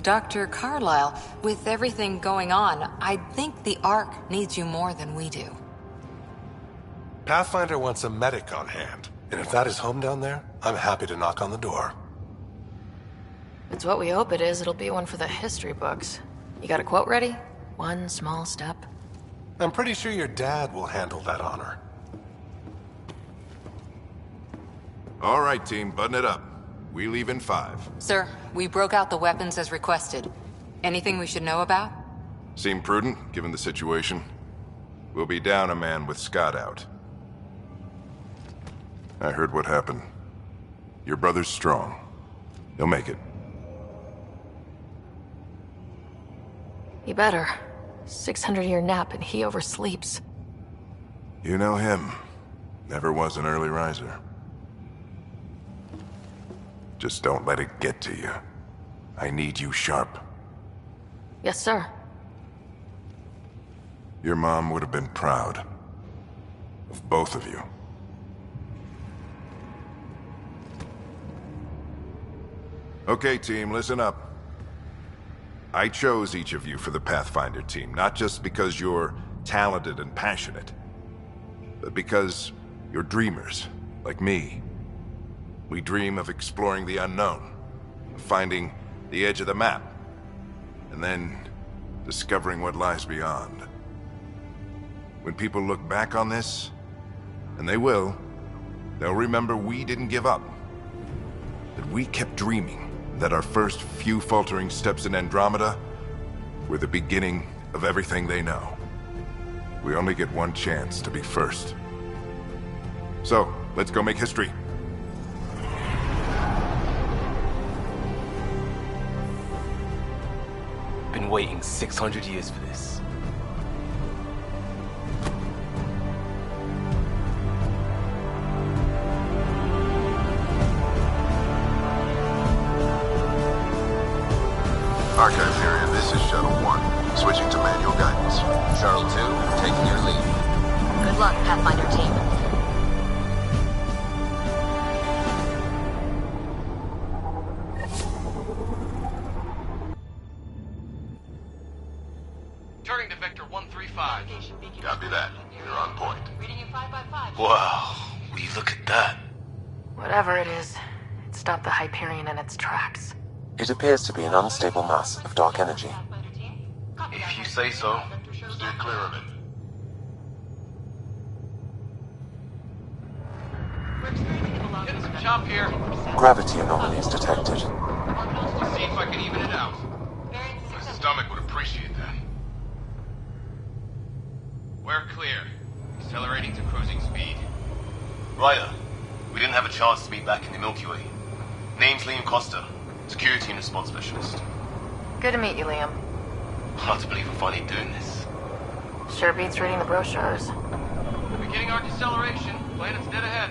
Dr. Carlyle, with everything going on, I think the Ark needs you more than we do. Pathfinder wants a medic on hand, and if that is home down there, I'm happy to knock on the door. It's what we hope it is. It'll be one for the history books. You got a quote ready? One small step. I'm pretty sure your dad will handle that honor. All right, team, button it up. We leave in 5. Sir, we broke out the weapons as requested. Anything we should know about? Seem prudent, given the situation. We'll be down a man with Scott out. I heard what happened. Your brother's strong. He'll make it. You better. 600-year nap and he oversleeps. You know him. Never was an early riser. Just don't let it get to you. I need you sharp. Yes, sir. Your mom would have been proud. Of both of you. Okay, team, listen up. I chose each of you for the Pathfinder team, not just because you're talented and passionate, but because you're dreamers, like me. We dream of exploring the unknown, of finding the edge of the map, and then discovering what lies beyond. When people look back on this, and they will, they'll remember we didn't give up, that we kept dreaming, that our first few faltering steps in Andromeda were the beginning of everything they know. We only get one chance to be first. So, let's go make history. Been waiting 600 years for this. Archive period, this is Shuttle 1. Switching to manual guidance. Shuttle 2, taking your lead. Good luck, Pathfinder team. Turning to Vector 135. Copy that. You're on point. Reading in 5 by 5. Wow, will you look at that? Whatever it is, it stopped the Hyperion in its tracks. It appears to be an unstable mass of dark energy. If you say so. Steer clear of it. Getting some chop here. Gravity anomalies detected. Let's see if I can even it out. My stomach would appreciate that. We're clear. Accelerating to cruising speed. Ryder, we didn't have a chance to meet back in the Milky Way. Name's Liam Costa, Security and Response Specialist. Good to meet you, Liam. Hard to believe we're finally doing this. Sure beats reading the brochures. Beginning our deceleration. Planet's dead ahead.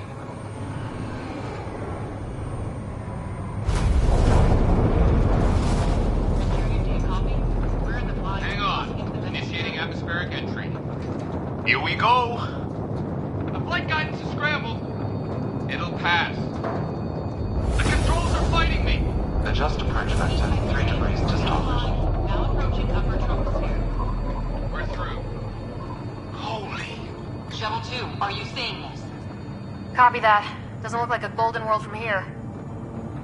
Hang on. Initiating atmospheric entry. Here we go! The flight guidance is scrambled. It'll pass. The controls are fighting me! Adjust approach vector 3 degrees to starboard. Now approaching upper troposphere. We're through. Holy... Shuttle 2, are you seeing this? Copy that. Doesn't look like a golden world from here.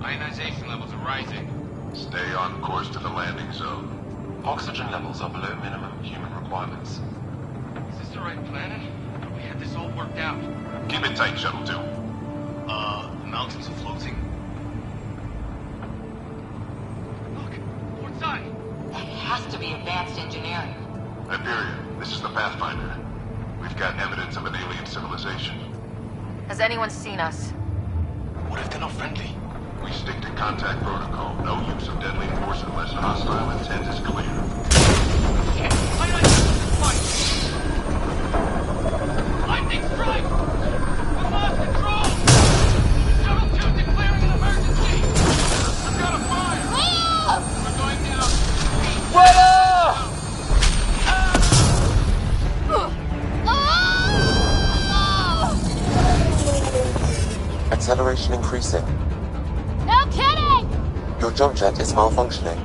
Ionization levels are rising. Stay on course to the landing zone. Oxygen levels are below minimum human requirements. Is this the right planet? We had this all worked out. Keep it tight, Shuttle 2. The mountains are floating. Look, port side. That has to be advanced engineering. Hyperion, this is the Pathfinder. We've got evidence of an alien civilization. Has anyone seen us? What if they're not friendly? We stick to contact protocol. No use of deadly force unless hostile intent is clear. Shit! Ionization fight! Lightning strike! We lost control! Shuttle 2 declaring an emergency! I've got a fire! We're going down! Acceleration increasing. No kidding! Your jump jet is malfunctioning.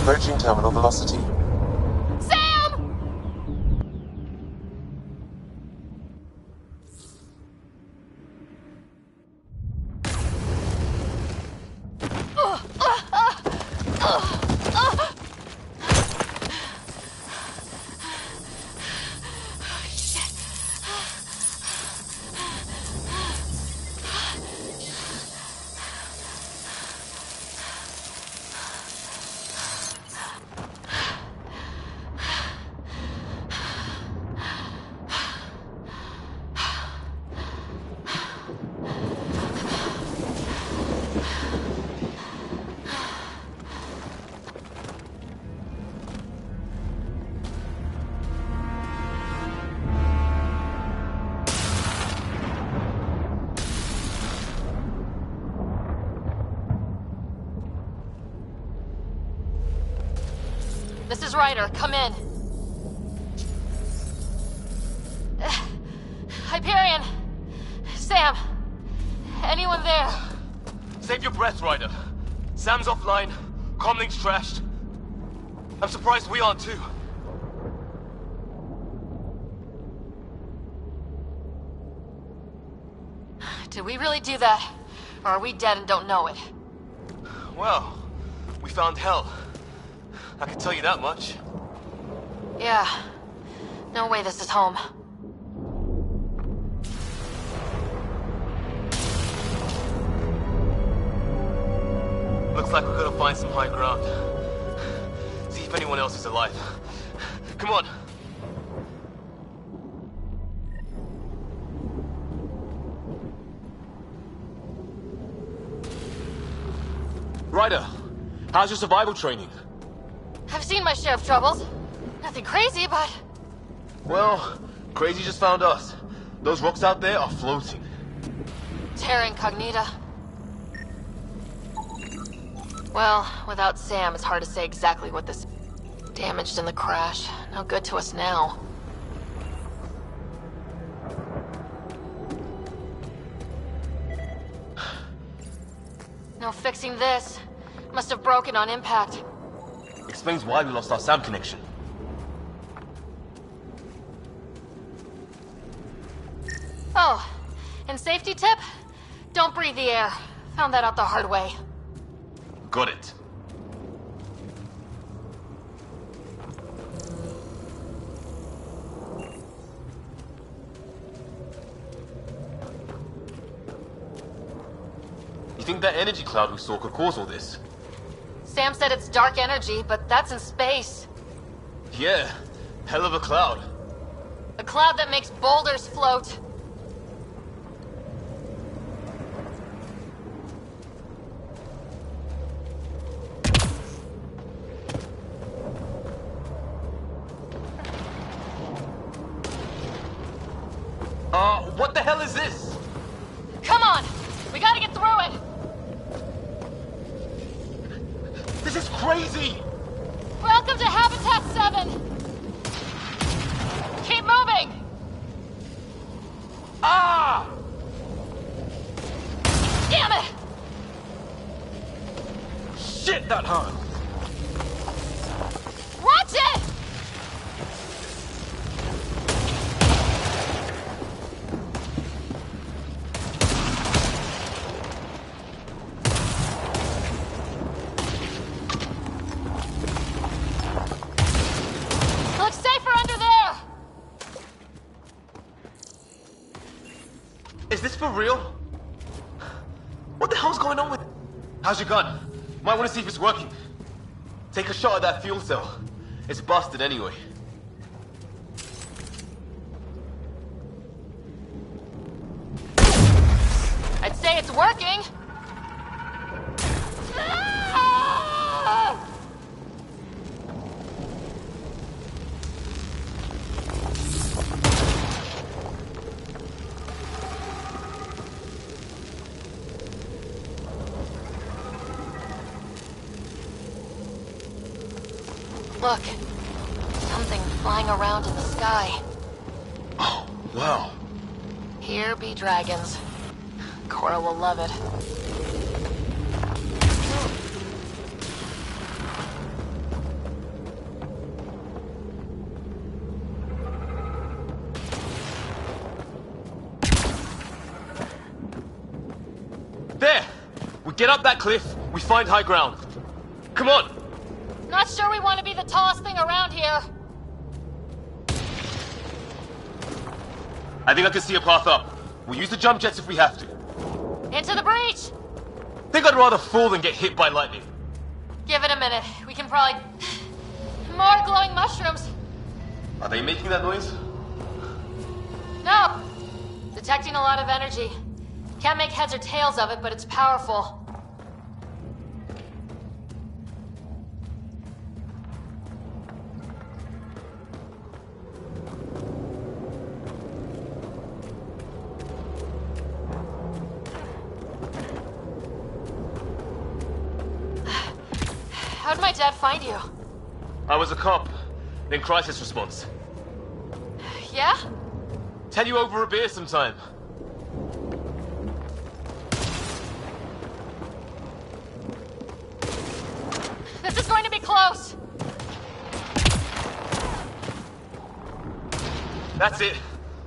Approaching terminal velocity. Sam! This is Ryder. Come in. Hyperion! Sam! Anyone there? Save your breath, Ryder. Sam's offline. Comlink's trashed. I'm surprised we aren't too. Did we really do that? Or are we dead and don't know it? Well, we found hell. I can tell you that much. Yeah. No way this is home. Looks like we're gonna find some high ground. See if anyone else is alive. Come on. Ryder, how's your survival training? I've seen my share of troubles. Nothing crazy, but... Well, Crazy just found us. Those rocks out there are floating. Terra Incognita. Well, without Sam, it's hard to say exactly what this... Damaged in the crash. No good to us now. No fixing this. Must have broken on impact. Explains why we lost our sound connection. Oh, and safety tip? Don't breathe the air. Found that out the hard way. Got it. You think that energy cloud we saw could cause all this? Sam said it's dark energy, but that's in space. Yeah, hell of a cloud. A cloud that makes boulders float. What the hell is this? Come on! We gotta get through it! This is crazy! Welcome to Habitat 7! Keep moving! Ah! Damn it! Shit, that hurt! Watch it! Looks safer under there! Is this for real? What the hell's going on with... How's your gun? Might want to see if it's working. Take a shot at that fuel cell. It's busted anyway. I'd say it's working! Ah! Look. Something flying around in the sky. Oh, wow. Here be dragons. Cora will love it. Get up that cliff, we find high ground. Come on! Not sure we want to be the tallest thing around here. I think I can see a path up. We'll use the jump jets if we have to. Into the breach! Think I'd rather fall than get hit by lightning. Give it a minute. We can probably... More glowing mushrooms. Are they making that noise? No. Detecting a lot of energy. Can't make heads or tails of it, but it's powerful. How'd my dad find you? I was a cop, then crisis response. Yeah? Tell you over a beer sometime. This is going to be close. That's it.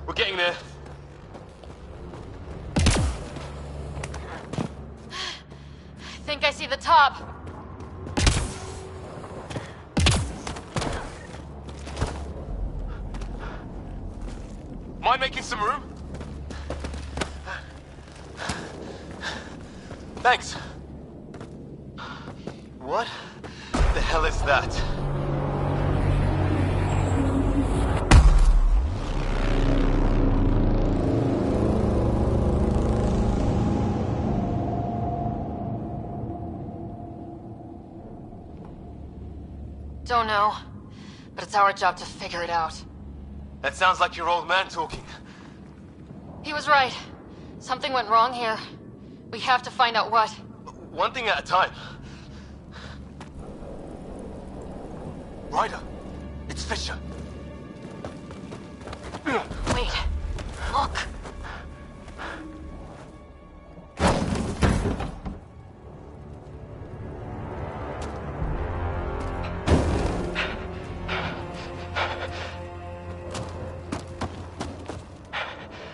We're getting there. I think I see the top. Mind making some room? Thanks. What the hell is that? Don't know, but it's our job to figure it out. That sounds like your old man talking. He was right. Something went wrong here. We have to find out what. One thing at a time. Ryder, it's Fisher. Wait, look.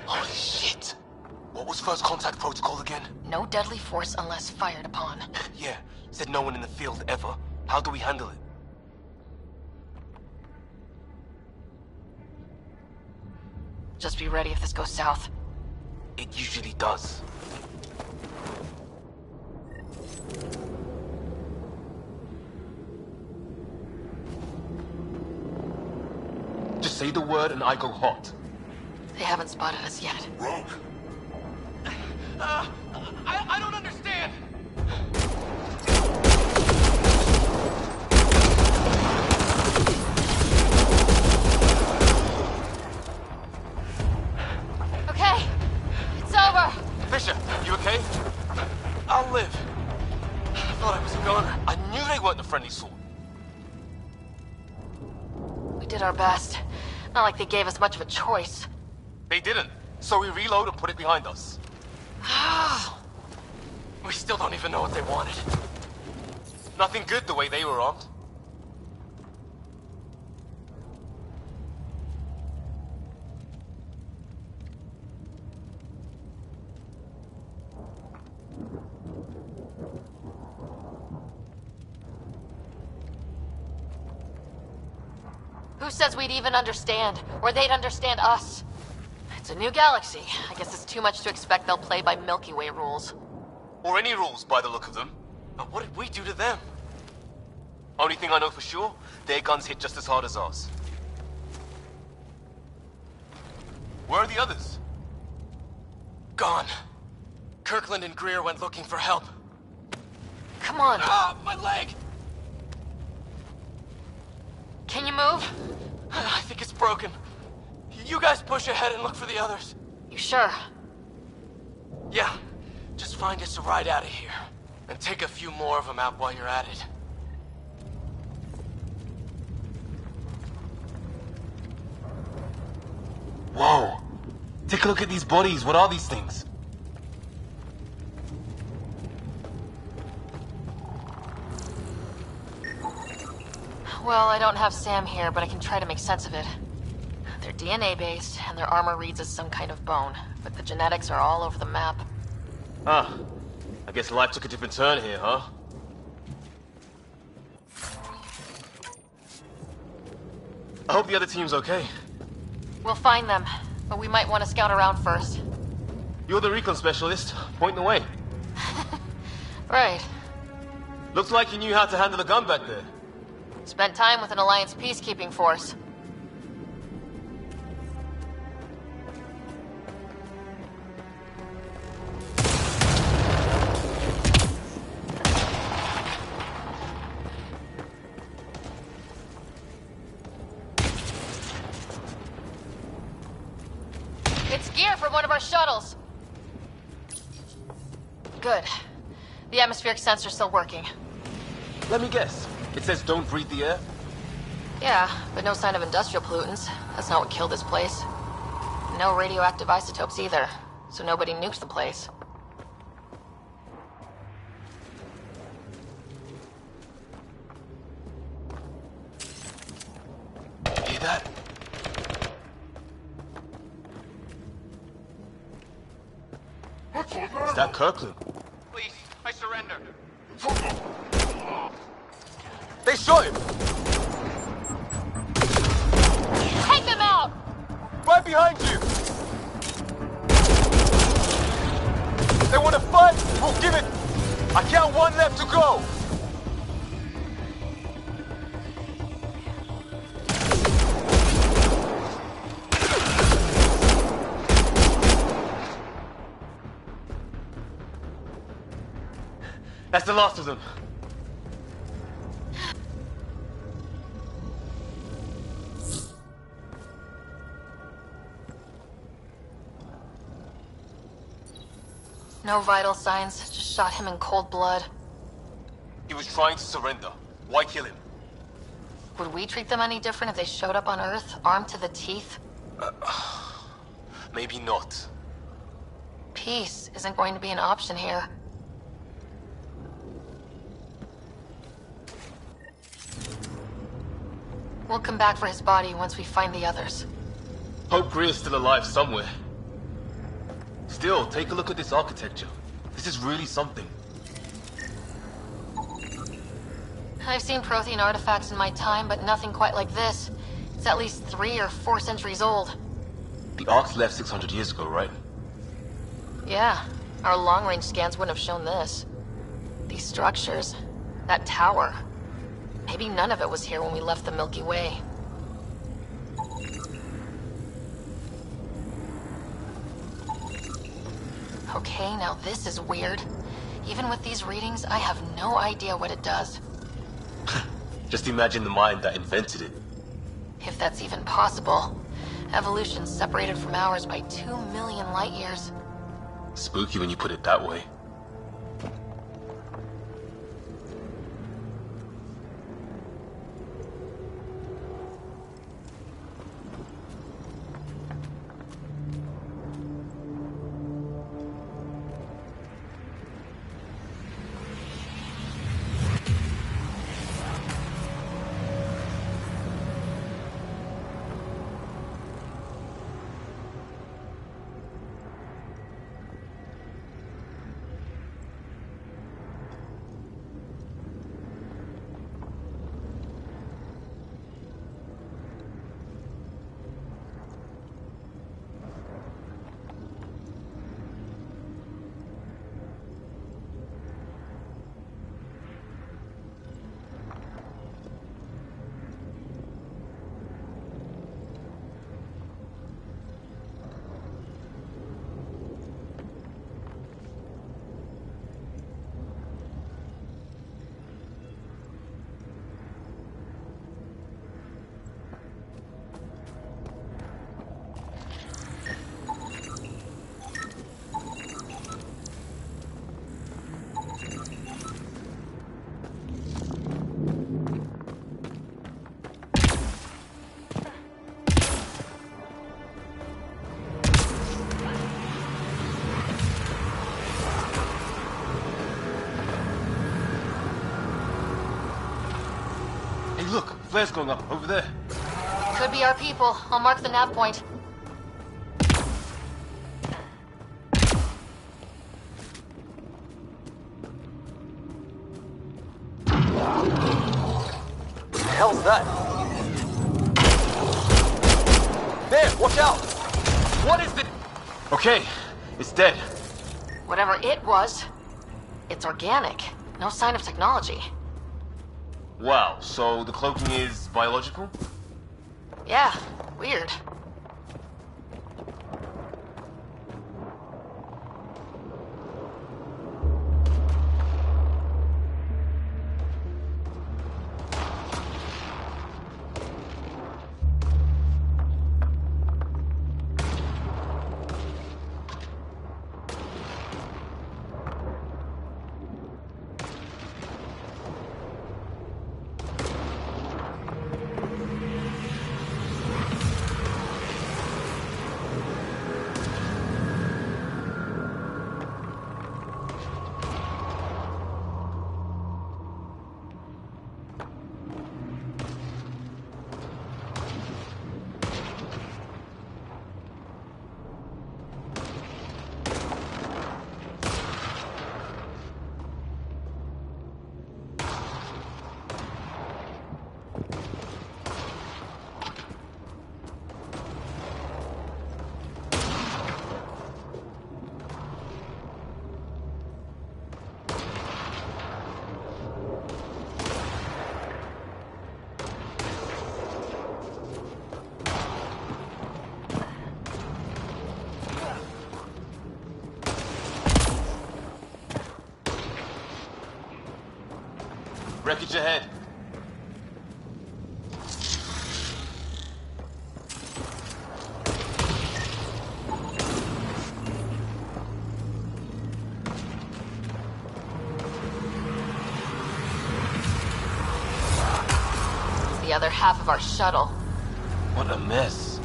Holy shit. What was first contact protocol again? No deadly force unless fired upon. Yeah, said no one in the field ever. How do we handle it? Just be ready if this goes south. It usually does. Just say the word and I go hot. They haven't spotted us yet. Wrong. I don't understand. Okay, it's over. Fisher, you okay? I'll live. I thought I was a goner. I knew they weren't the friendly sort. We did our best. Not like they gave us much of a choice. They didn't, so we reload and put it behind us. We still don't even know what they wanted. Nothing good the way they were armed. Who says we'd even understand? Or they'd understand us? It's a new galaxy. I guess it's too much to expect they'll play by Milky Way rules. Or any rules by the look of them. But what did we do to them? Only thing I know for sure, their guns hit just as hard as ours. Where are the others? Gone. Kirkland and Greer went looking for help. Come on. Ah, my leg! Can you move? I think it's broken. You guys push ahead and look for the others. You sure? Yeah. Just find us a ride out of here. And take a few more of them out while you're at it. Whoa. Take a look at these bodies. What are these things? Well, I don't have Sam here, but I can try to make sense of it. They're DNA-based, and their armor reads as some kind of bone, but the genetics are all over the map. Ah. I guess life took a different turn here, huh? I hope the other team's okay. We'll find them, but we might want to scout around first. You're the recon specialist. Point the way. Right. Looks like you knew how to handle a gun back there. Spent time with an Alliance peacekeeping force. It's gear from one of our shuttles. Good. The atmospheric sensor's still working. Let me guess. It says don't breathe the air? Yeah, but no sign of industrial pollutants. That's not what killed this place. No radioactive isotopes either, so nobody nuked the place. Hear that? Is that Kirkland? Please, I surrender. They shot him! Take them out! Right behind you! They want to fight? We'll give it! I count one left to go! That's the last of them. No vital signs, just shot him in cold blood. He was trying to surrender. Why kill him? Would we treat them any different if they showed up on Earth, armed to the teeth? Maybe not. Peace isn't going to be an option here. We'll come back for his body once we find the others. Hope Greer's still alive somewhere. Still, take a look at this architecture. This is really something. I've seen Prothean artifacts in my time, but nothing quite like this. It's at least 3 or 4 centuries old. The Ark's left 600 years ago, right? Yeah, our long-range scans wouldn't have shown this. These structures, that tower. Maybe none of it was here when we left the Milky Way. Okay, now this is weird. Even with these readings, I have no idea what it does. Just imagine the mind that invented it. If that's even possible. Evolution's separated from ours by 2 million light years. Spooky when you put it that way. Look, flares going up over there. Could be our people. I'll mark the nav point. hell's that? There, watch out! What is it? Okay, it's dead. Whatever it was, it's organic. No sign of technology. Wow, so the cloaking is biological? Yeah, weird. Wreckage ahead. The other half of our shuttle. What a mess.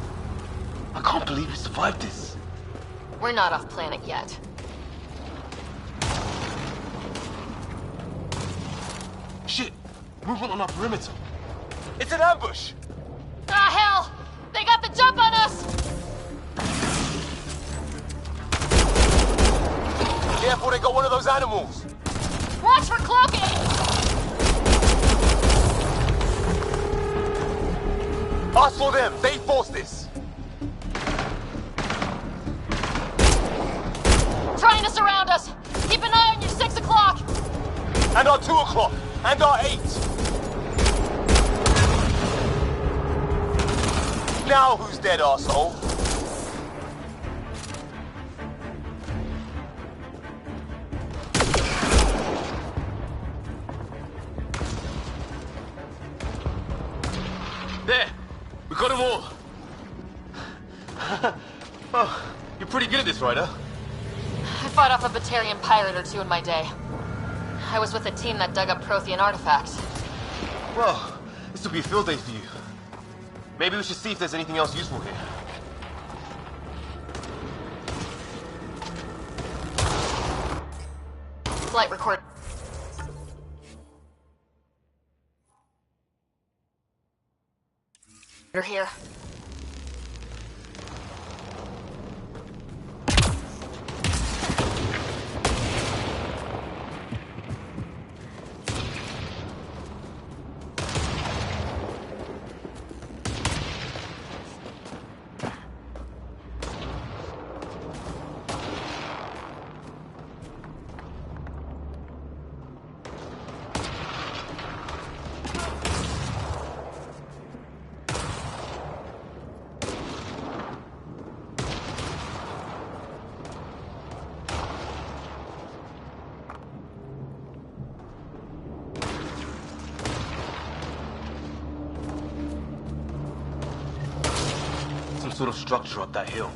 I can't believe we survived this. We're not off planet yet. Shit! Movement on our perimeter. It's an ambush! Ah, hell! They got the jump on us! Careful, they got one of those animals! Watch for cloaking! Us or them, they forced this! Trying to surround us! Keep an eye on your 6 o'clock! And our 2 o'clock! And our 8! Now who's dead, arsehole? There! We got them all! Oh, you're pretty good at this, Ryder. I fought off a Batarian pirate or two in my day. I was with a team that dug up Prothean artifacts. Well, this will be a field day for you. Maybe we should see if there's anything else useful here. Flight record. You're here. Sort of structure up that hill.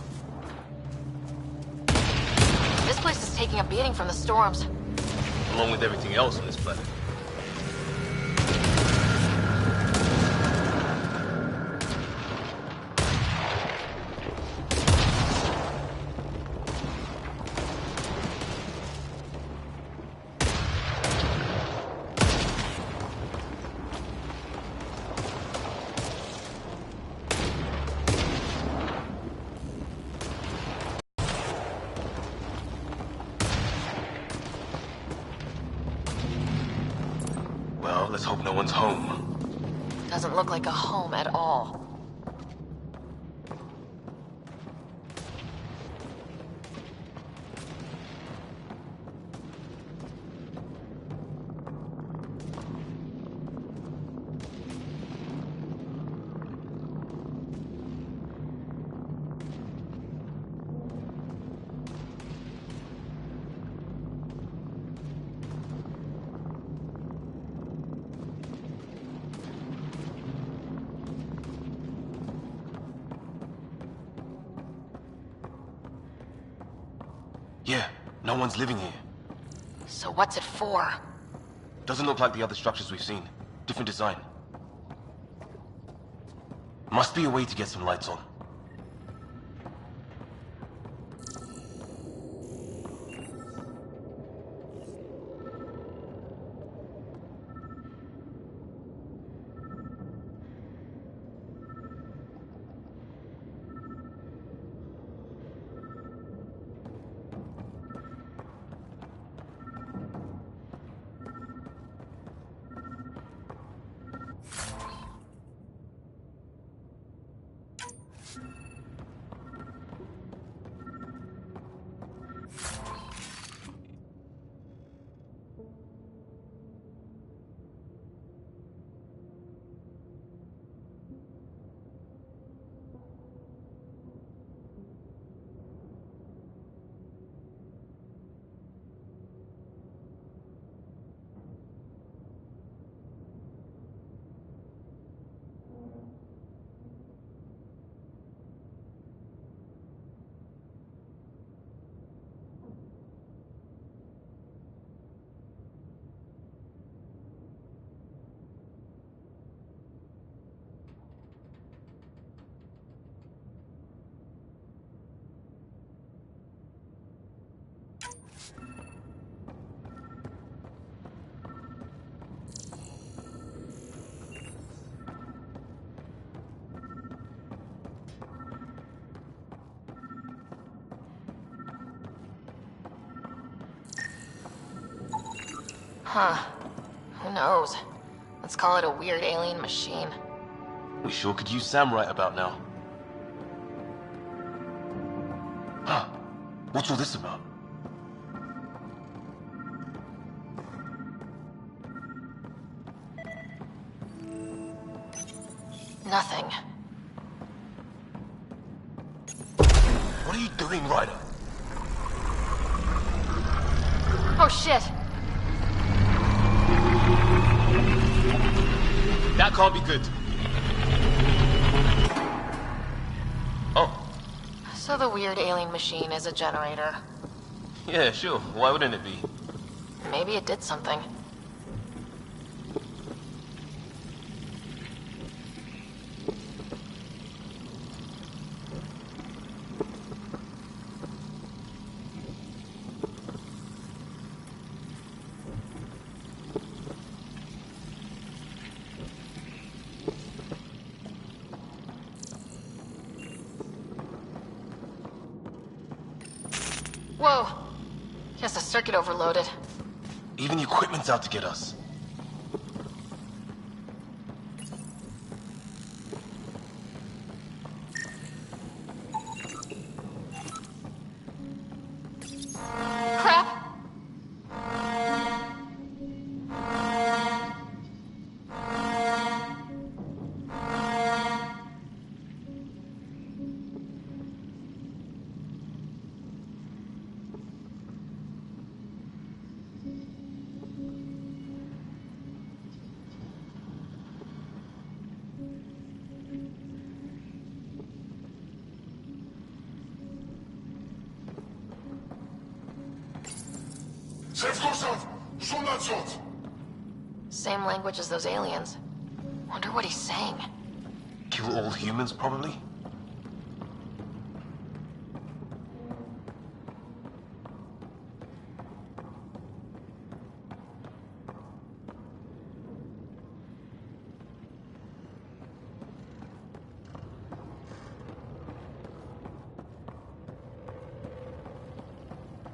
This place is taking a beating from the storms. Along with everything else on this planet. Let's hope no one's home. Doesn't look like a home at all. Yeah, no one's living here. So what's it for? Doesn't look like the other structures we've seen. Different design. Must be a way to get some lights on. Huh. Who knows? Let's call it a weird alien machine. We sure could use Sam right about now. Huh. What's all this about? Nothing. What are you doing, Ryder? Oh shit! That can't be good. Oh. So the weird alien machine is a generator. Yeah, sure. Why wouldn't it be? Maybe it did something. Whoa! Guess the circuit overloaded. Even the equipment's out to get us. Crap! Same language as those aliens. Wonder what he's saying. Kill all humans, probably?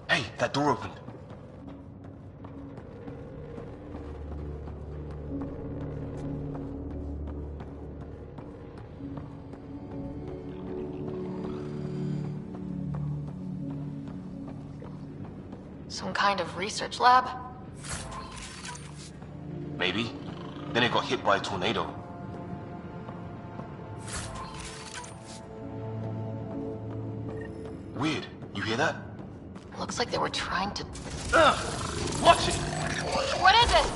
Hey, that door opened. Some kind of research lab? Maybe. Then it got hit by a tornado. Weird. You hear that? Looks like they were trying to... Watch it! What is it?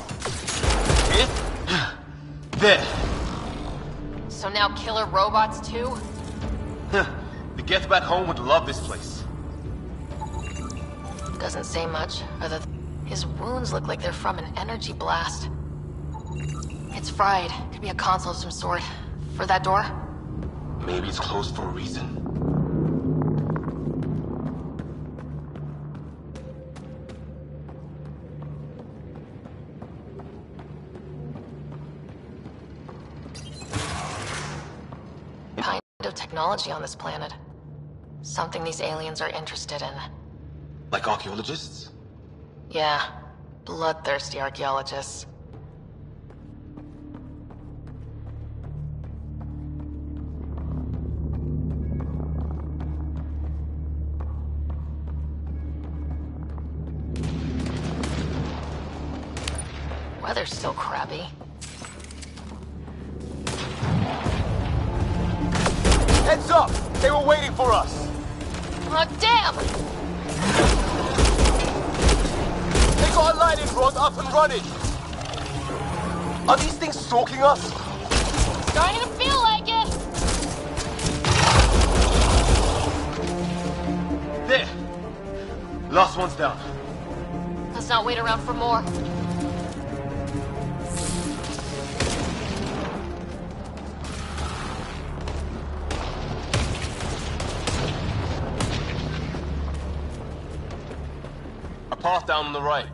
Here? There. So now killer robots too? The Geth back home would love this place. Doesn't say much, other than his wounds look like they're from an energy blast. It's fried. Could be a console of some sort. For that door? Maybe it's closed for a reason. Kind of technology on this planet. Something these aliens are interested in. Like archaeologists? Yeah. Bloodthirsty archaeologists. Weather's still crappy. Heads up! They were waiting for us! Oh, damn! They got a lightning rod up and running! Are these things stalking us? Starting to feel like it! There! Last one's down. Let's not wait around for more. A path down on the right.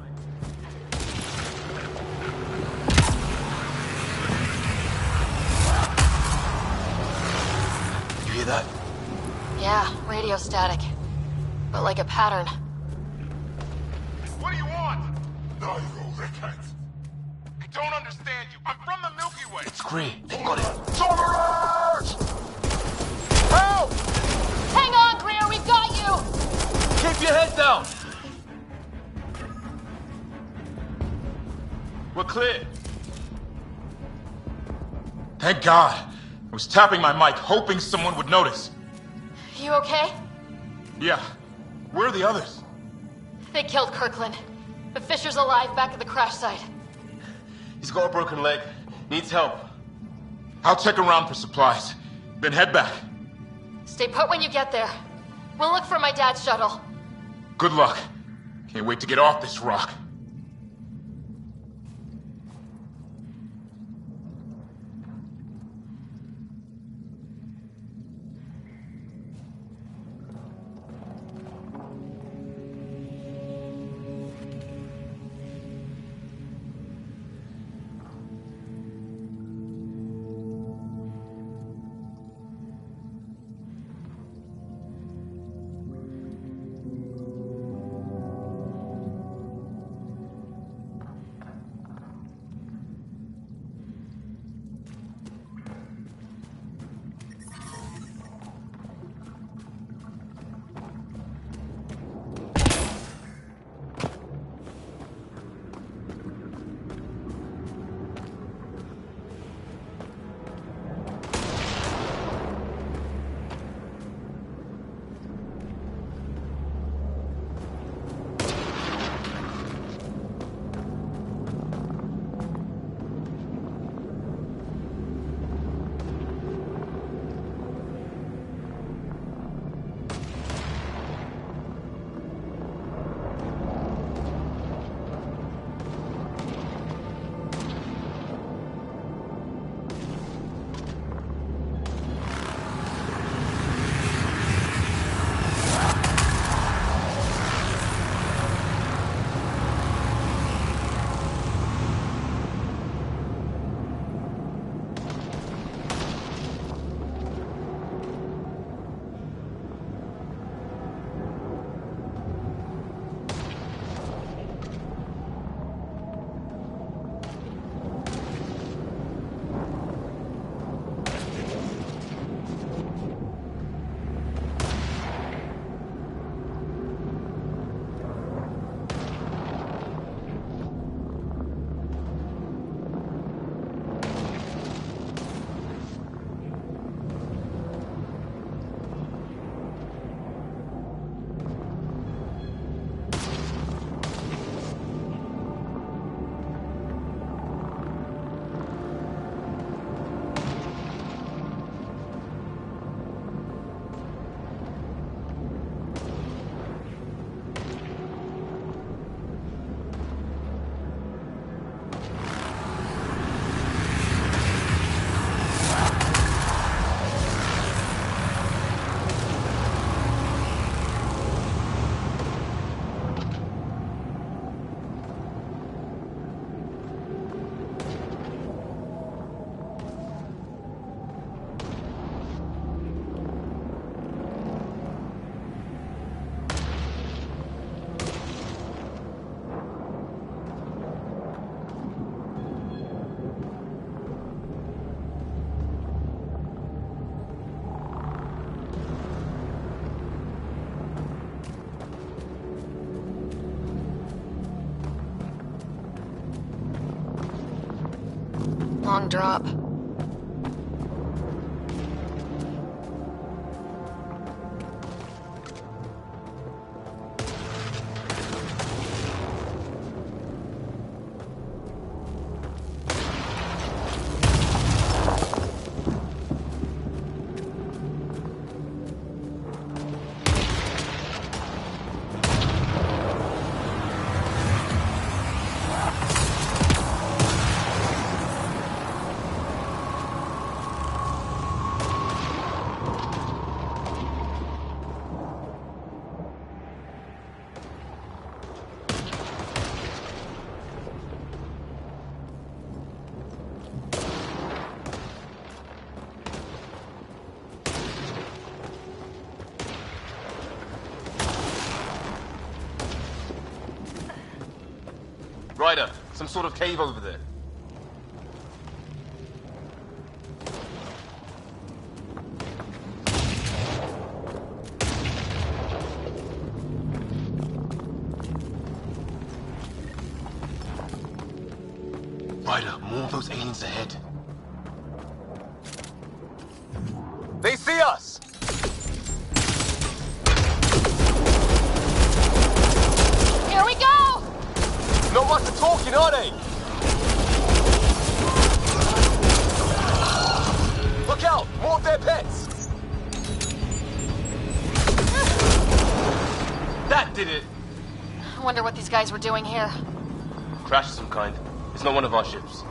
You hear that? Yeah, radio static. But like a pattern. What do you want? No, you dickhead. I don't understand you. I'm from the Milky Way. It's Gray. They got it. Help! Hang on, Greer, we've got you! Keep your head down! We're clear. Thank God. I was tapping my mic, hoping someone would notice. You okay? Yeah. Where are the others? They killed Kirkland. But Fisher's alive back at the crash site. He's got a broken leg. Needs help. I'll check around for supplies. Then head back. Stay put when you get there. We'll look for my dad's shuttle. Good luck. Can't wait to get off this rock. Long drop. Ryder, some sort of cave over there. Ryder, more of those aliens ahead. They see us! Here we go! Not much of talking, are they? Look out! More of their pets! That did it! I wonder what these guys were doing here. Crash of some kind. It's not one of our ships.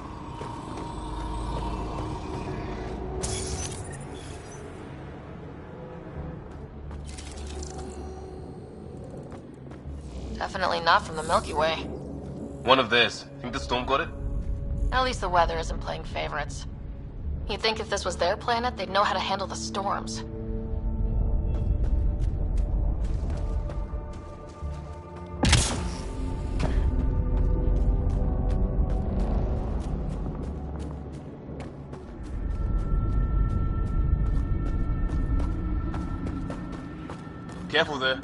Definitely not from the Milky Way. One of theirs. Think the storm got it? At least the weather isn't playing favorites. You'd think if this was their planet, they'd know how to handle the storms. Careful there.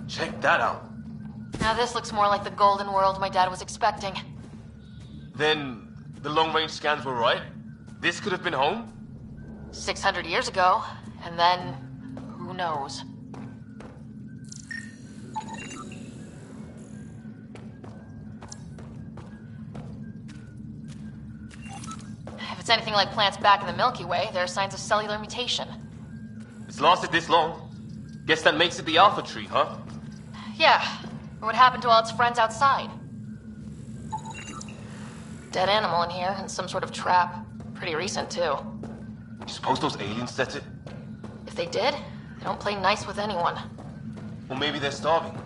Check that out. Now this looks more like the golden world my dad was expecting. Then the long-range scans were right? This could have been home? 600 years ago, and then who knows? If it's anything like plants back in the Milky Way, there are signs of cellular mutation. It's lasted this long. Guess that makes it the Alpha Tree, huh? Yeah. What happened to all its friends outside? Dead animal in here, and some sort of trap. Pretty recent, too. You suppose those aliens set it? If they did, they don't play nice with anyone. Or maybe they're starving.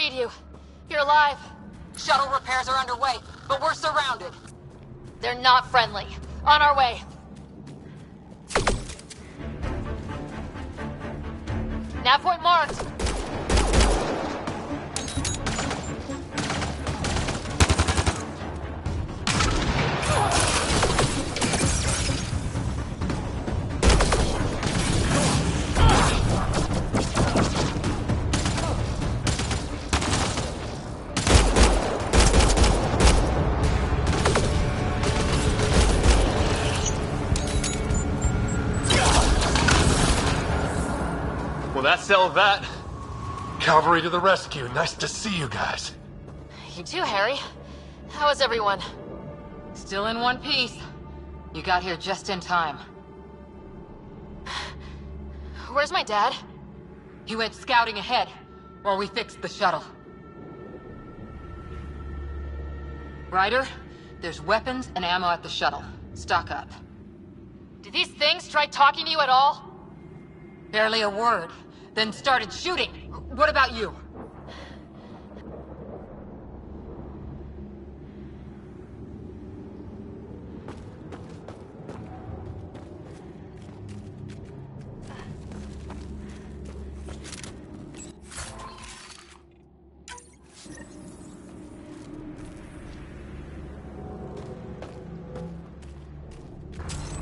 read you. You're alive. Shuttle repairs are underway, but we're surrounded. They're not friendly. On our way. Nav point marked. Well, that settled that. Cavalry to the rescue. Nice to see you guys. You too, Harry. How is everyone? Still in one piece. You got here just in time. Where's my dad? He went scouting ahead while we fixed the shuttle. Ryder, there's weapons and ammo at the shuttle. Stock up. Did these things try talking to you at all? Barely a word, then started shooting. What about you?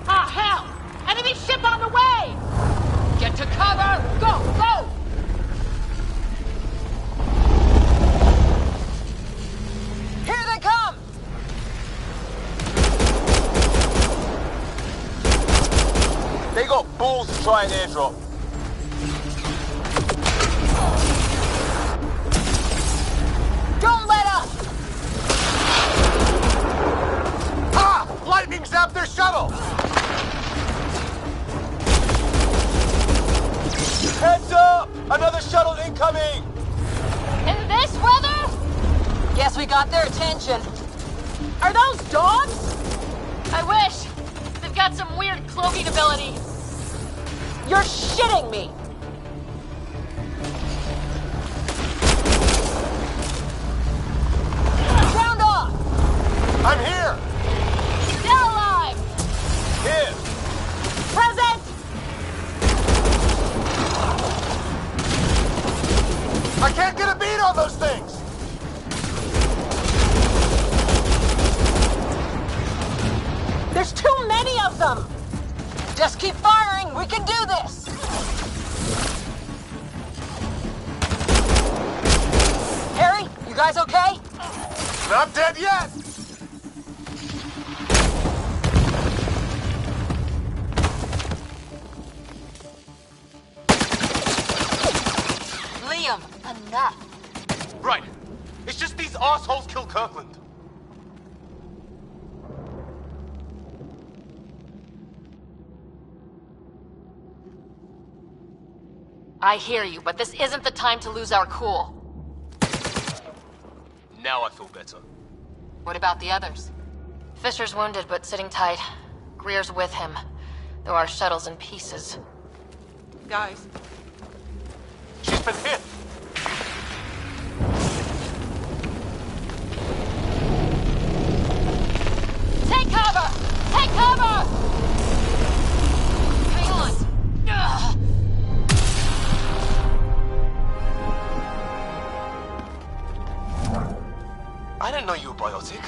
Ah, hell! Enemy ship on the way! Get to cover! Go, go! Here they come! They got balls to try an airdrop. Don't let up! Ah! Lightning zapped their shuttle! Heads up! Another shuttle incoming! In this weather? Guess we got their attention. Are those dogs? I wish. They've got some weird cloaking ability. You're shitting me! Sound off! I'm here! Still alive! Here! Present! I can't get a beat on those things! There's too many of them! Just keep firing, we can do this! Harry, you guys okay? Not dead yet! Liam, enough. Right. It's just these assholes killed Kirkland. I hear you, but this isn't the time to lose our cool. Now I feel better. What about the others? Fisher's wounded, but sitting tight. Greer's with him, though our shuttle's in pieces. Guys. She's been hit! Take cover! Take cover! Hang on! Ugh. I didn't know you were biotic.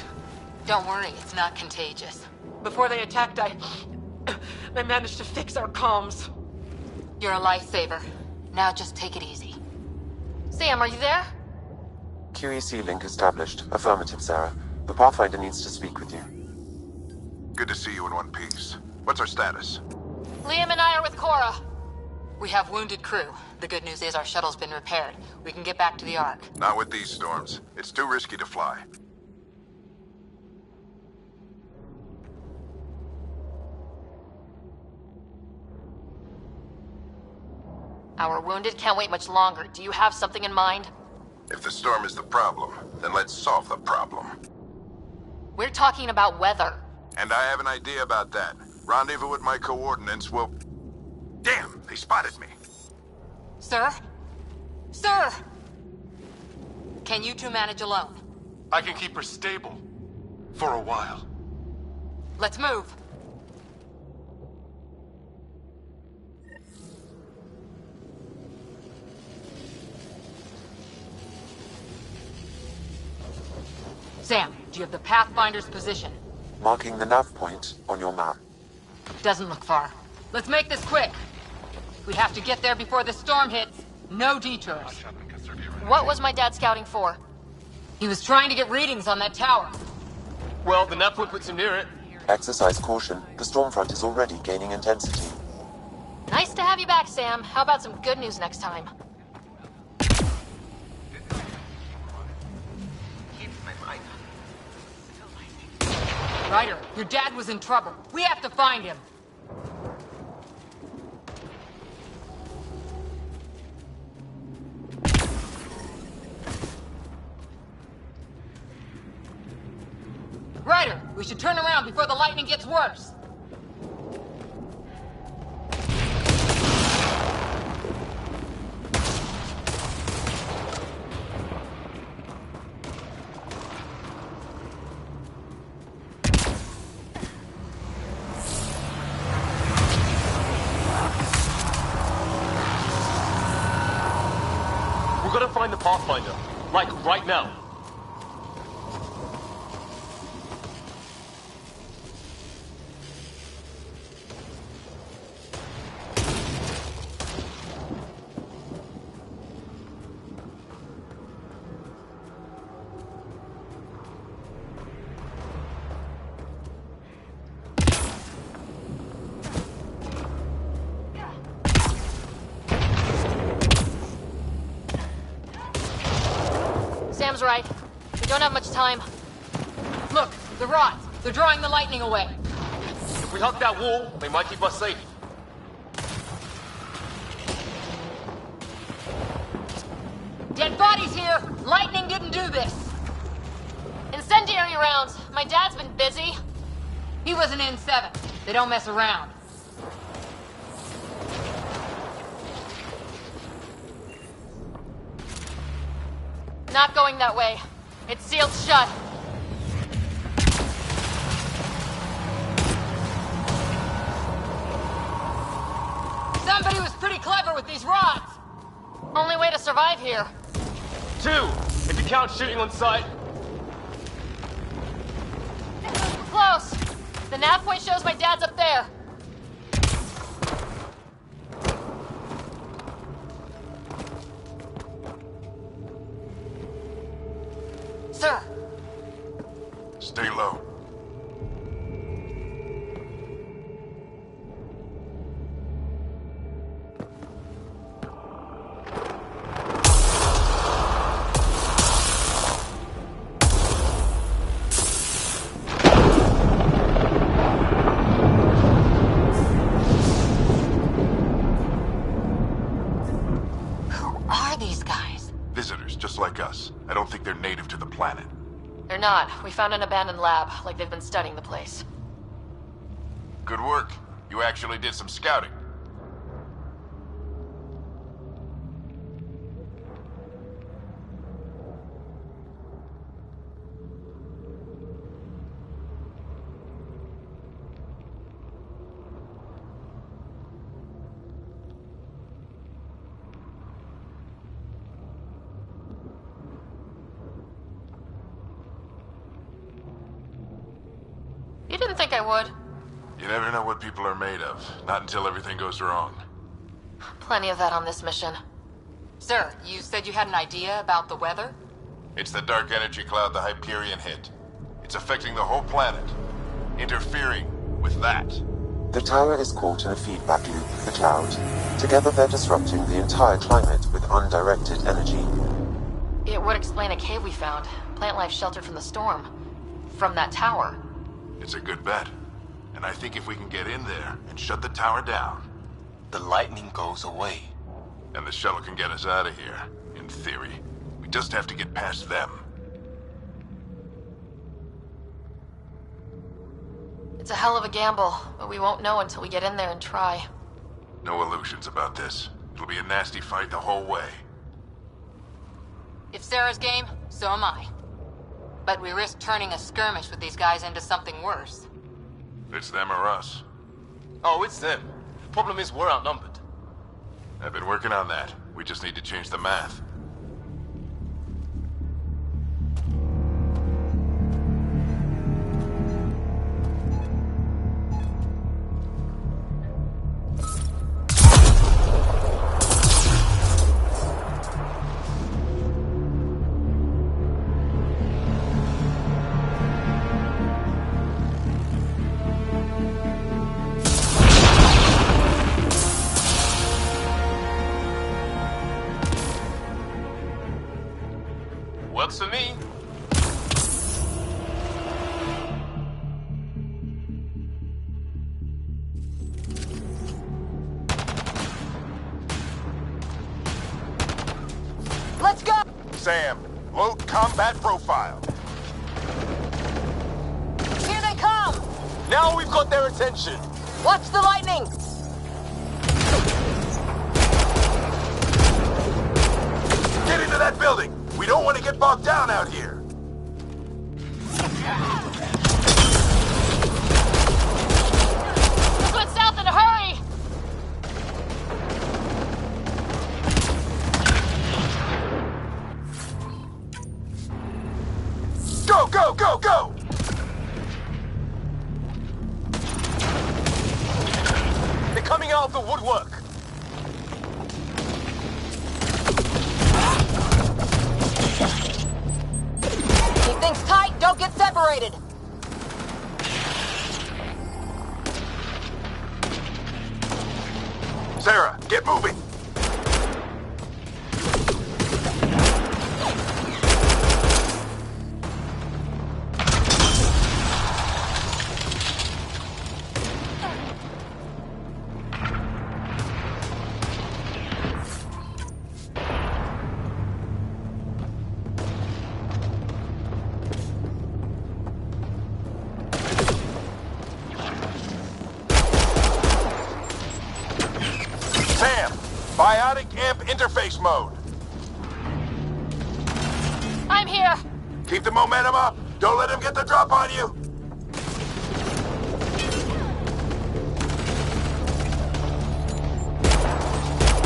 Don't worry, it's not contagious. Before they attacked, I managed to fix our comms. You're a lifesaver. Now just take it easy. Sam, are you there? QEC link established. Affirmative, Sarah. The Pathfinder needs to speak with you. Good to see you in one piece. What's our status? Liam and I are with Cora. We have wounded crew. The good news is our shuttle's been repaired. We can get back to the Ark. Not with these storms. It's too risky to fly. Our wounded can't wait much longer. Do you have something in mind? If the storm is the problem, then let's solve the problem. We're talking about weather. And I have an idea about that. Rendezvous with my coordinates will... Damn, they spotted me. Sir? Sir! Can you two manage alone? I can keep her stable. For a while. Let's move. Sam, do you have the Pathfinder's position? Marking the nav point on your map. Doesn't look far. Let's make this quick. We have to get there before the storm hits. No detours. What was my dad scouting for? He was trying to get readings on that tower. Well, the nav point puts him near it. Exercise caution. The storm front is already gaining intensity. Nice to have you back, Sam. How about some good news next time? Ryder, your dad was in trouble. We have to find him. Ryder, we should turn around before the lightning gets worse. We've got to find the Pathfinder. Like, right now. Sam's right. We don't have much time. Look, the rods. They're drawing the lightning away. If we hug that wall, they might keep us safe. Dead bodies here! Lightning didn't do this! Incendiary rounds. My dad's been busy. He was an N7. They don't mess around. Not going that way. It's sealed shut. Somebody was pretty clever with these rods! Only way to survive here. 2, if you count shooting on sight. Close. The nav point shows my dad's up there. Sir, Stay low. who are these guys? Visitors, just like us. I don't think they're native to the planet. They're not. We found an abandoned lab, like they've been studying the place. Good work. You actually did some scouting. You didn't think I would. You never know what people are made of. Not until everything goes wrong. Plenty of that on this mission. Sir, you said you had an idea about the weather? It's the dark energy cloud the Hyperion hit. It's affecting the whole planet. Interfering with that. The tower is caught in a feedback loop with the cloud. Together they're disrupting the entire climate with undirected energy. It would explain a cave we found. Plant life sheltered from the storm. From that tower. It's a good bet. And I think if we can get in there and shut the tower down... The lightning goes away. And the shuttle can get us out of here, in theory. We just have to get past them. It's a hell of a gamble, but we won't know until we get in there and try. No illusions about this. It'll be a nasty fight the whole way. If Sarah's game, so am I. But we risk turning a skirmish with these guys into something worse. It's them or us. Oh, it's them. Problem is, we're outnumbered. I've been working on that. We just need to change the math. Works for me. Let's go! Sam, load combat profile. Here they come! Now we've got their attention. Watch the lightning! Get into that building! We don't want to get bogged down out here! Let's go south in a hurry! Go, go, go, go! They're coming out of the woodwork. Keep things tight, don't get separated! Sarah, get moving! Sam, biotic amp interface mode. I'm here! Keep the momentum up. Don't let him get the drop on you.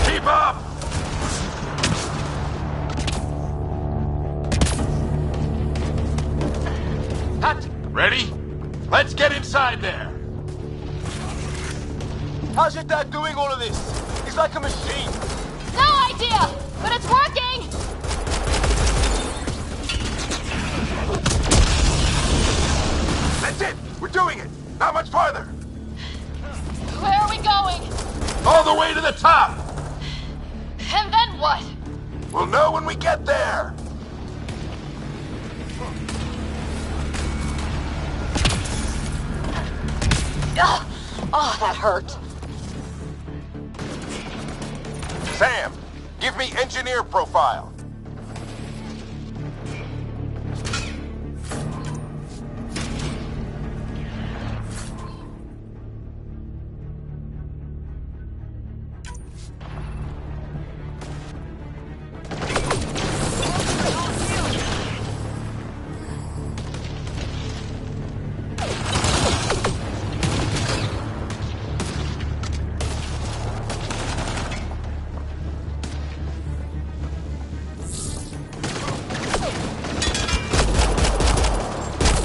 Keep up! Hut! Ready? Let's get inside there. How's your dad doing all of this? He's like a machine. No idea! But it's working! That's it! We're doing it! Not much farther! Where are we going? All the way to the top! And then what? We'll know when we get there! Ugh. Oh, that hurt. Sam, give me engineer profile.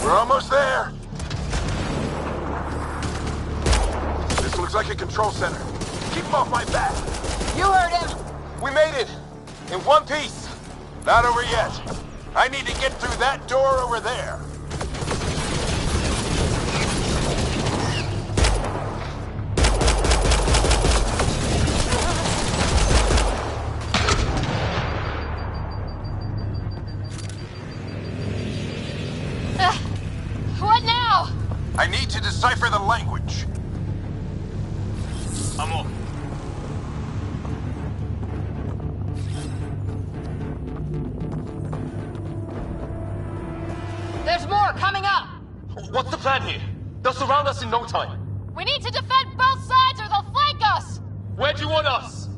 We're almost there. This looks like a control center. Keep him off my back. You heard him! We made it. In one piece. Not over yet. I need to get through that door over there. What now? I need to decipher the language. I'm off. There's more coming up! What's the plan here? They'll surround us in no time. We need to defend both sides or they'll flank us! Where do you want us?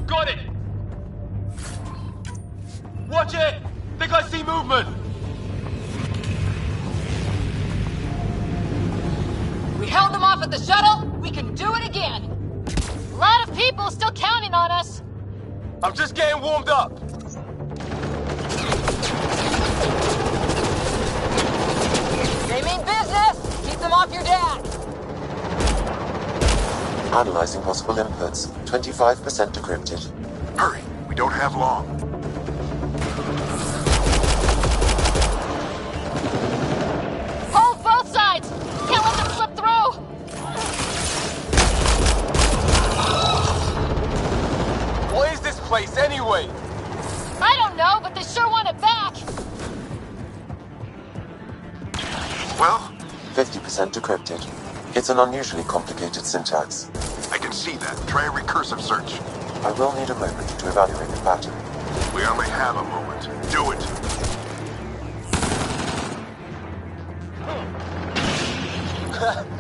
Got it! Watch it! Think I see movement! We held them off at the shuttle. We can do it again. A lot of people still counting on us. I'm just getting warmed up. They mean business. Keep them off your dad. Analyzing possible inputs. 25% decrypted. Hurry, we don't have long. Hold both sides! Can't let them slip through! What is this place anyway? I don't know, but they sure want it back! Well, 50% decrypted. It's an unusually complicated syntax. I can see that. Try a recursive search. I will need a moment to evaluate the pattern. We only have a moment. Do it.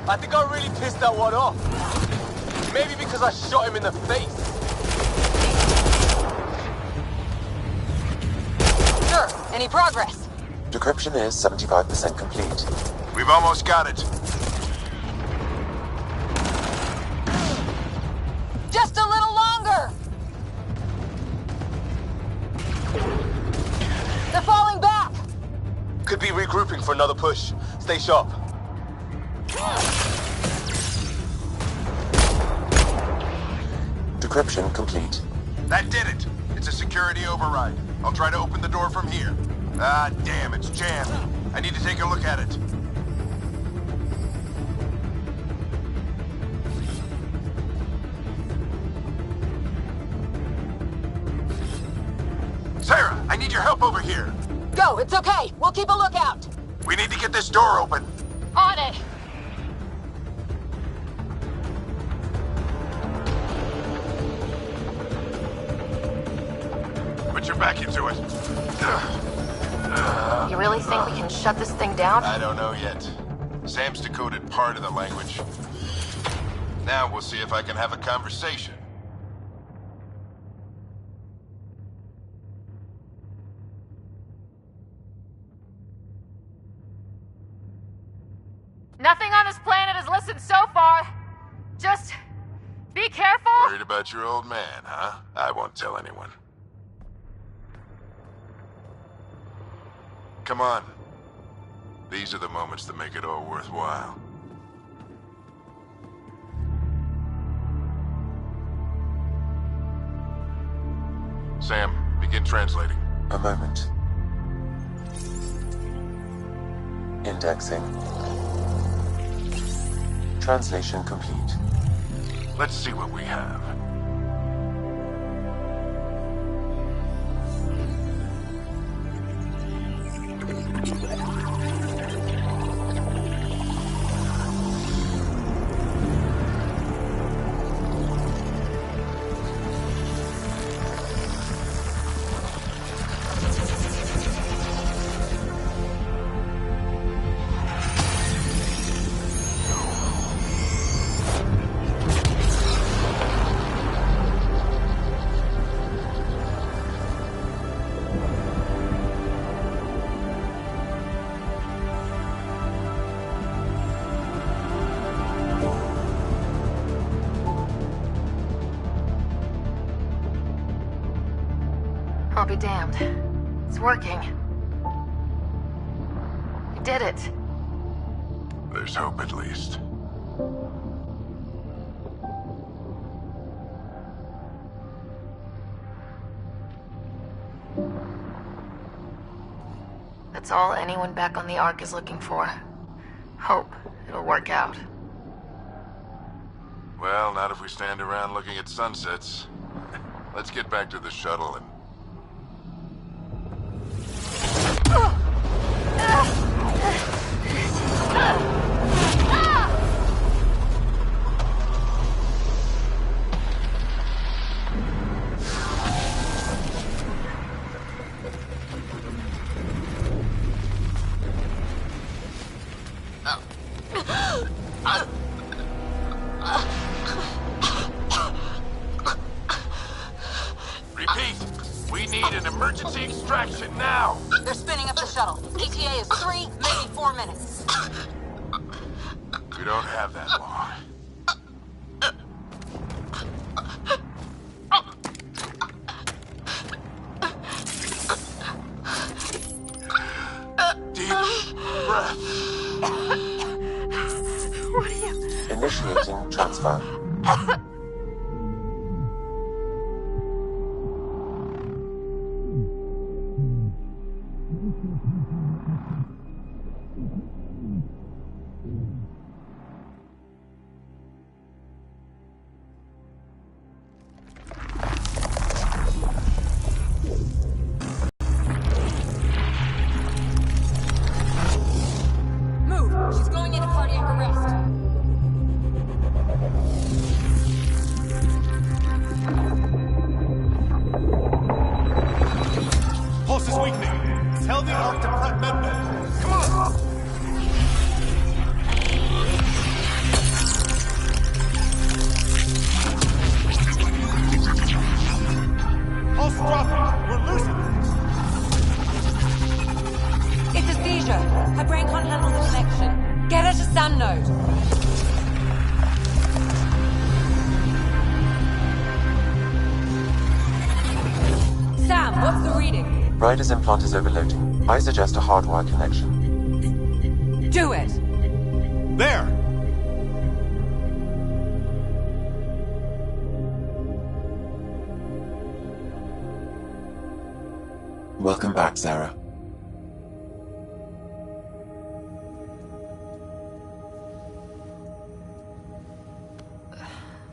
I think I really pissed that one off. Maybe because I shot him in the face. Sure. Any progress? Decryption is 75% complete. We've almost got it. Just a little longer. They're falling back. Could be regrouping for another push. Stay sharp. Decryption complete. That did it. It's a security override. I'll try to open the door from here. Ah, damn, it's jammed. I need to take a look at it. Sarah, I need your help over here. Go. It's okay. We'll keep a lookout. We need to get this door open. On it! Put your back into it. You really think we can shut this thing down? I don't know yet. Sam's decoded part of the language. Now we'll see if I can have a conversation. Nothing on this planet has listened so far. Just be careful. Worried about your old man, huh? I won't tell anyone. Come on. These are the moments that make it all worthwhile. Sam, begin translating. A moment. Indexing. Translation complete. Let's see what we have. I'll be damned. It's working. We did it. There's hope at least. That's all anyone back on the Ark is looking for. Hope it'll work out. Well, not if we stand around looking at sunsets. Let's get back to the shuttle and... extraction now! They're spinning up the shuttle. ETA is 3, maybe 4 minutes. We don't have that long. Deep breath. What are you... Initiating transfer. Move! She's going into cardiac arrest. Pulse is weakening. Tell the Ark to prep medbay. Come on! Pulse dropping. We're losing it. It's a seizure. Her brain can't handle the connection. Get her to Sam node. Sam, what's the reading? Ryder's implant is overloading. I suggest a hardwire connection. Do it. There! Welcome back, Sarah.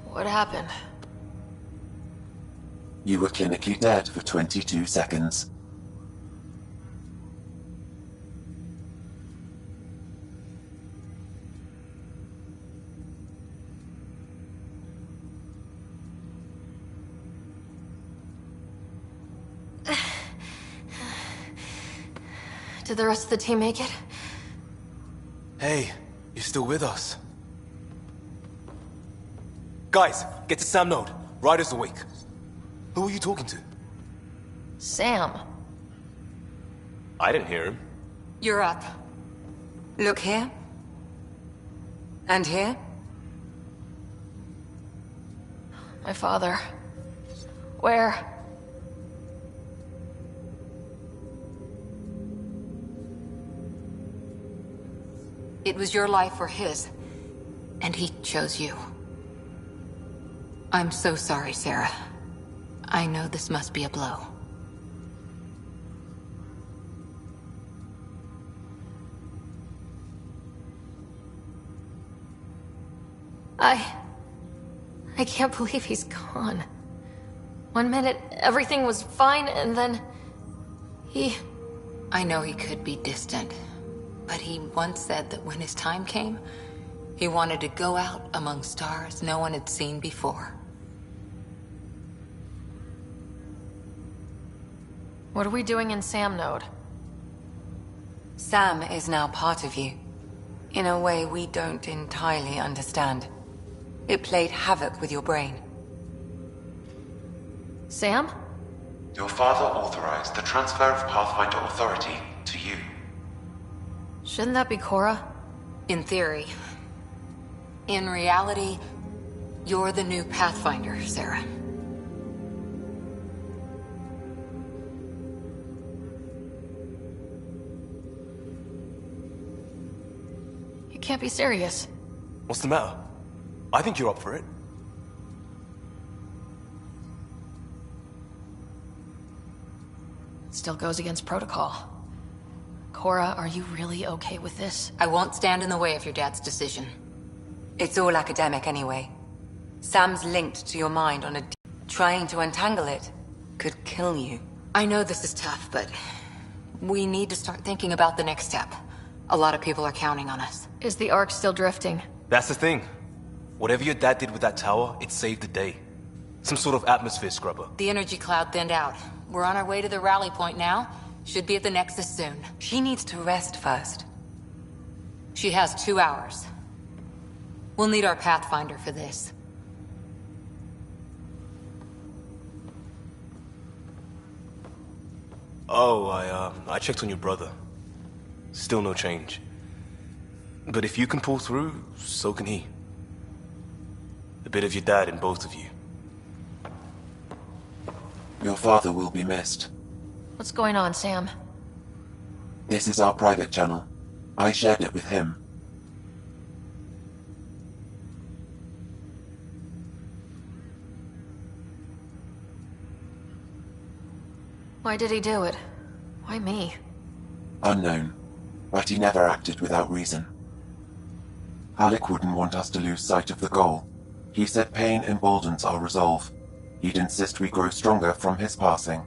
What happened? You were clinically dead for 22 seconds. Did the rest of the team make it? Hey, you're still with us. Guys, get to Sam node. Ryder's awake. Who are you talking to? Sam. I didn't hear him. You're up. Look here. And here. My father. Where? It was your life or his. And he chose you. I'm so sorry, Sarah. I know this must be a blow. I can't believe he's gone. 1 minute, everything was fine, and then... I know he could be distant, but he once said that when his time came, he wanted to go out among stars no one had seen before. What are we doing in Sam node? Sam is now part of you, in a way we don't entirely understand. It played havoc with your brain. Sam? Your father authorized the transfer of Pathfinder authority to you. Shouldn't that be Cora? In theory. In reality, you're the new Pathfinder, Sarah. You can't be serious. What's the matter? I think you're up for it. Still goes against protocol. Cora, are you really okay with this? I won't stand in the way of your dad's decision. It's all academic anyway. Sam's linked to your mind on a... Trying to untangle it could kill you. I know this is tough, but we need to start thinking about the next step. A lot of people are counting on us. Is the Ark still drifting? That's the thing. Whatever your dad did with that tower, it saved the day. Some sort of atmosphere scrubber. The energy cloud thinned out. We're on our way to the rally point now. Should be at the Nexus soon. She needs to rest first. She has 2 hours. We'll need our Pathfinder for this. Oh, I checked on your brother. Still no change. But if you can pull through, so can he. A bit of your dad in both of you. Your father will be missed. What's going on, Sam? This is our private channel. I shared it with him. Why did he do it? Why me? Unknown, but he never acted without reason. Halleck wouldn't want us to lose sight of the goal. He said pain emboldens our resolve. He'd insist we grow stronger from his passing.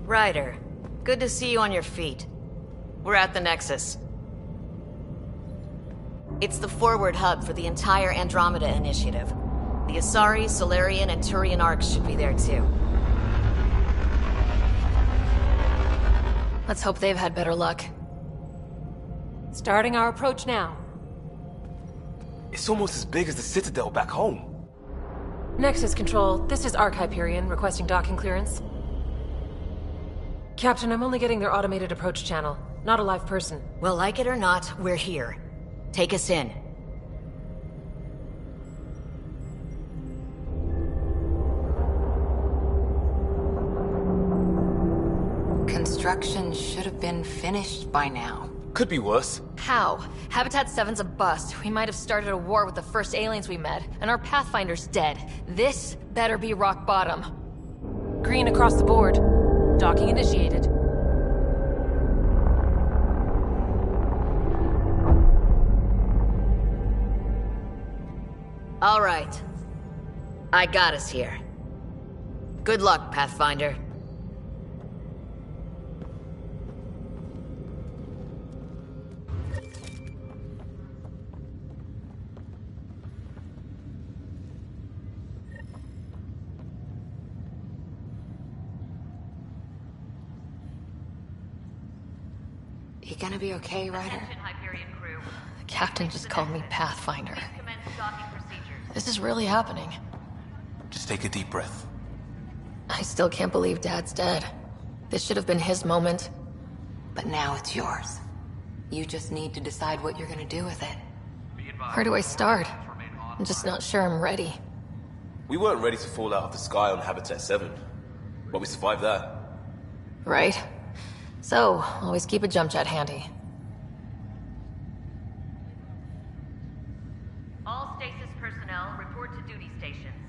Ryder, good to see you on your feet. We're at the Nexus. It's the forward hub for the entire Andromeda initiative. The Asari, Solarian, and Turian arcs should be there too. Let's hope they've had better luck. Starting our approach now. It's almost as big as the Citadel back home. Nexus Control, this is Arc Hyperion requesting docking clearance. Captain, I'm only getting their automated approach channel, not a live person. Well, like it or not, we're here. Take us in. Construction should have been finished by now. Could be worse. How? Habitat 7's a bust. We might have started a war with the first aliens we met, and our Pathfinder's dead. This better be rock bottom. Green across the board. Docking initiated. All right. I got us here. Good luck, Pathfinder. You gonna be okay, Ryder? The captain just called me Pathfinder. This is really happening. Just take a deep breath. I still can't believe Dad's dead. This should have been his moment. But now it's yours. You just need to decide what you're gonna do with it. Where do I start? I'm just not sure I'm ready. We weren't ready to fall out of the sky on Habitat 7, but we survived that. Right. So, always keep a jump jet handy. All stasis personnel report to duty stations.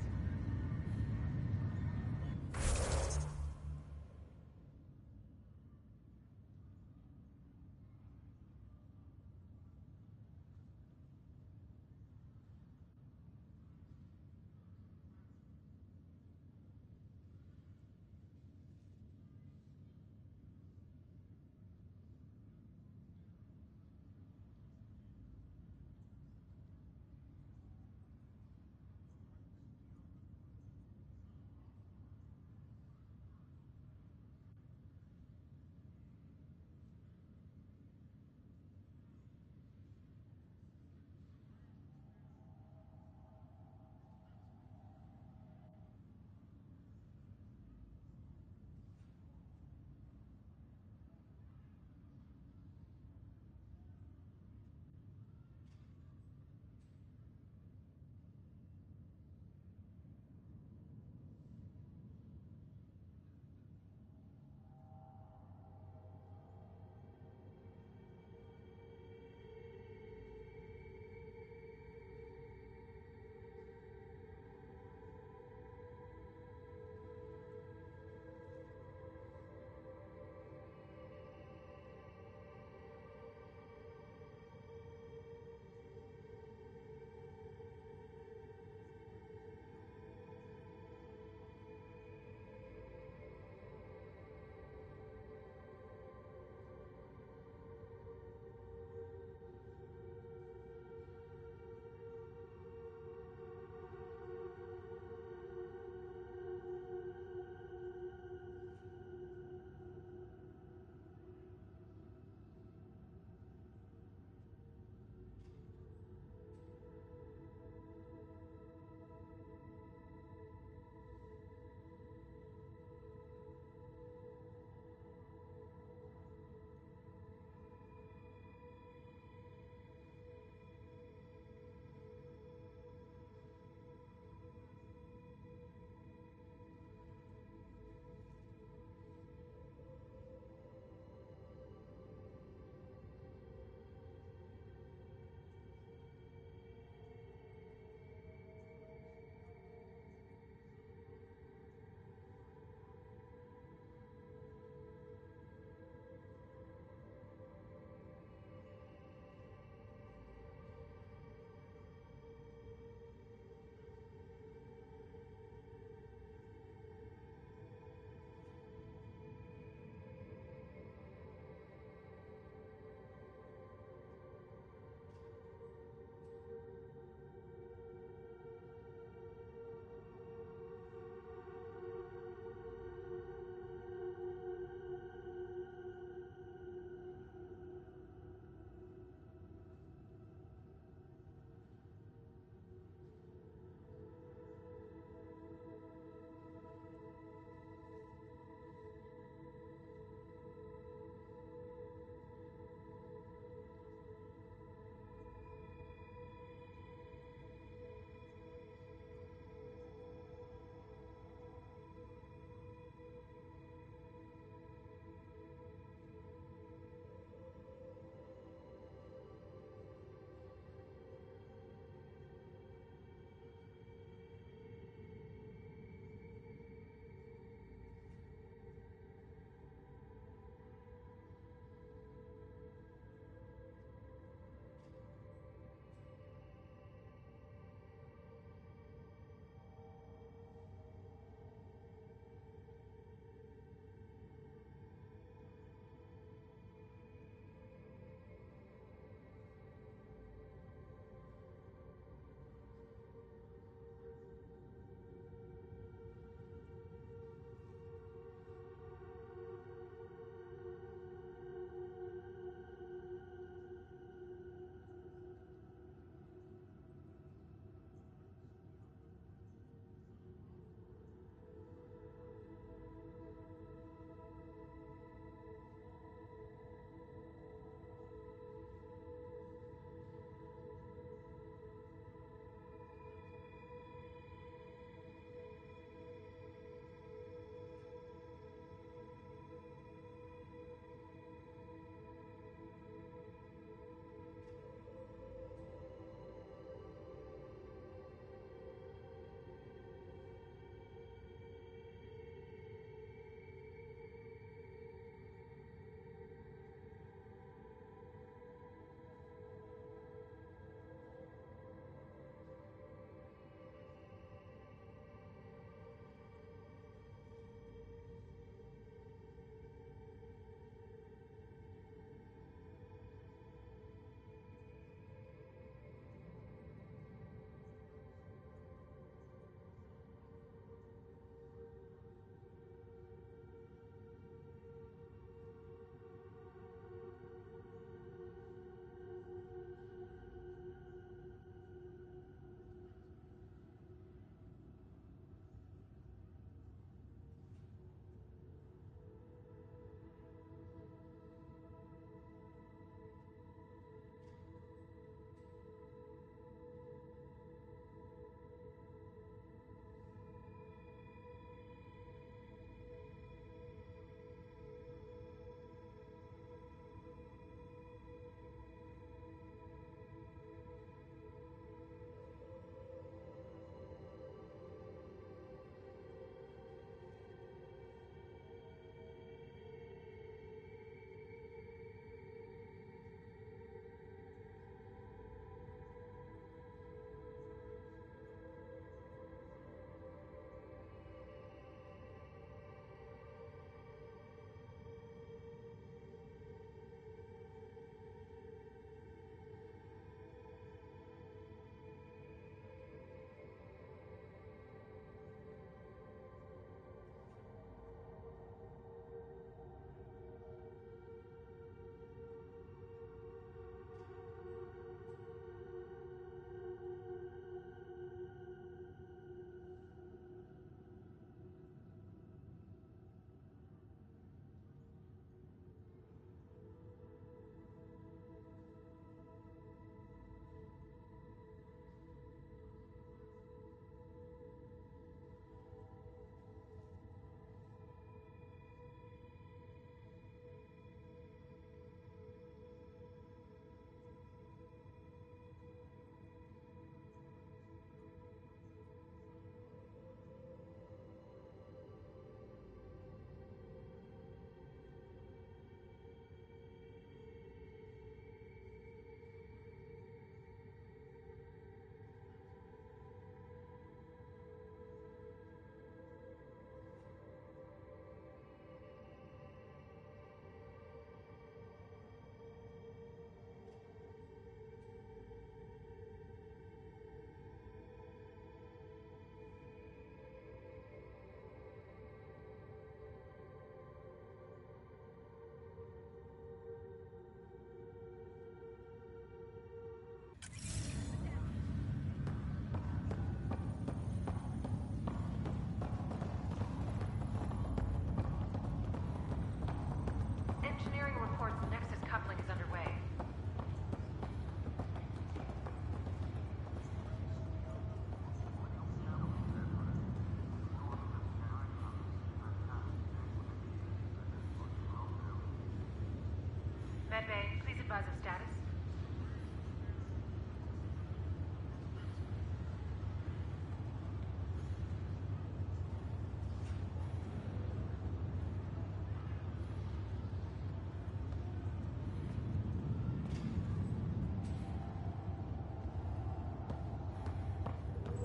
Medbay, please advise of status.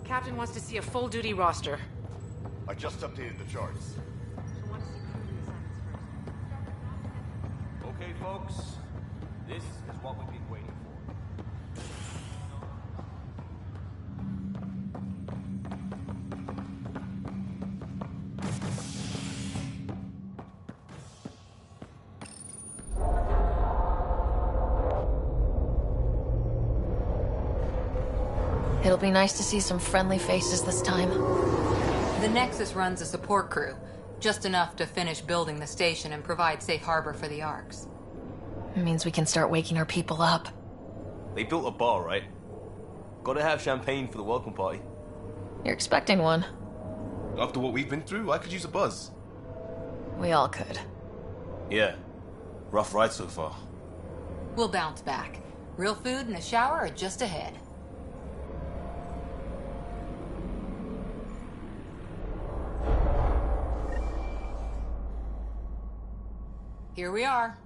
Captain wants to see a full-duty roster. I just updated the charts. Okay, folks. This is what we've been waiting for. It'll be nice to see some friendly faces this time. The Nexus runs a support crew, just enough to finish building the station and provide safe harbor for the Arks. It means we can start waking our people up. They built a bar, right? Gotta have champagne for the welcome party. You're expecting one. After what we've been through, I could use a buzz. We all could. Yeah. Rough ride so far. We'll bounce back. Real food and a shower are just ahead. Here we are.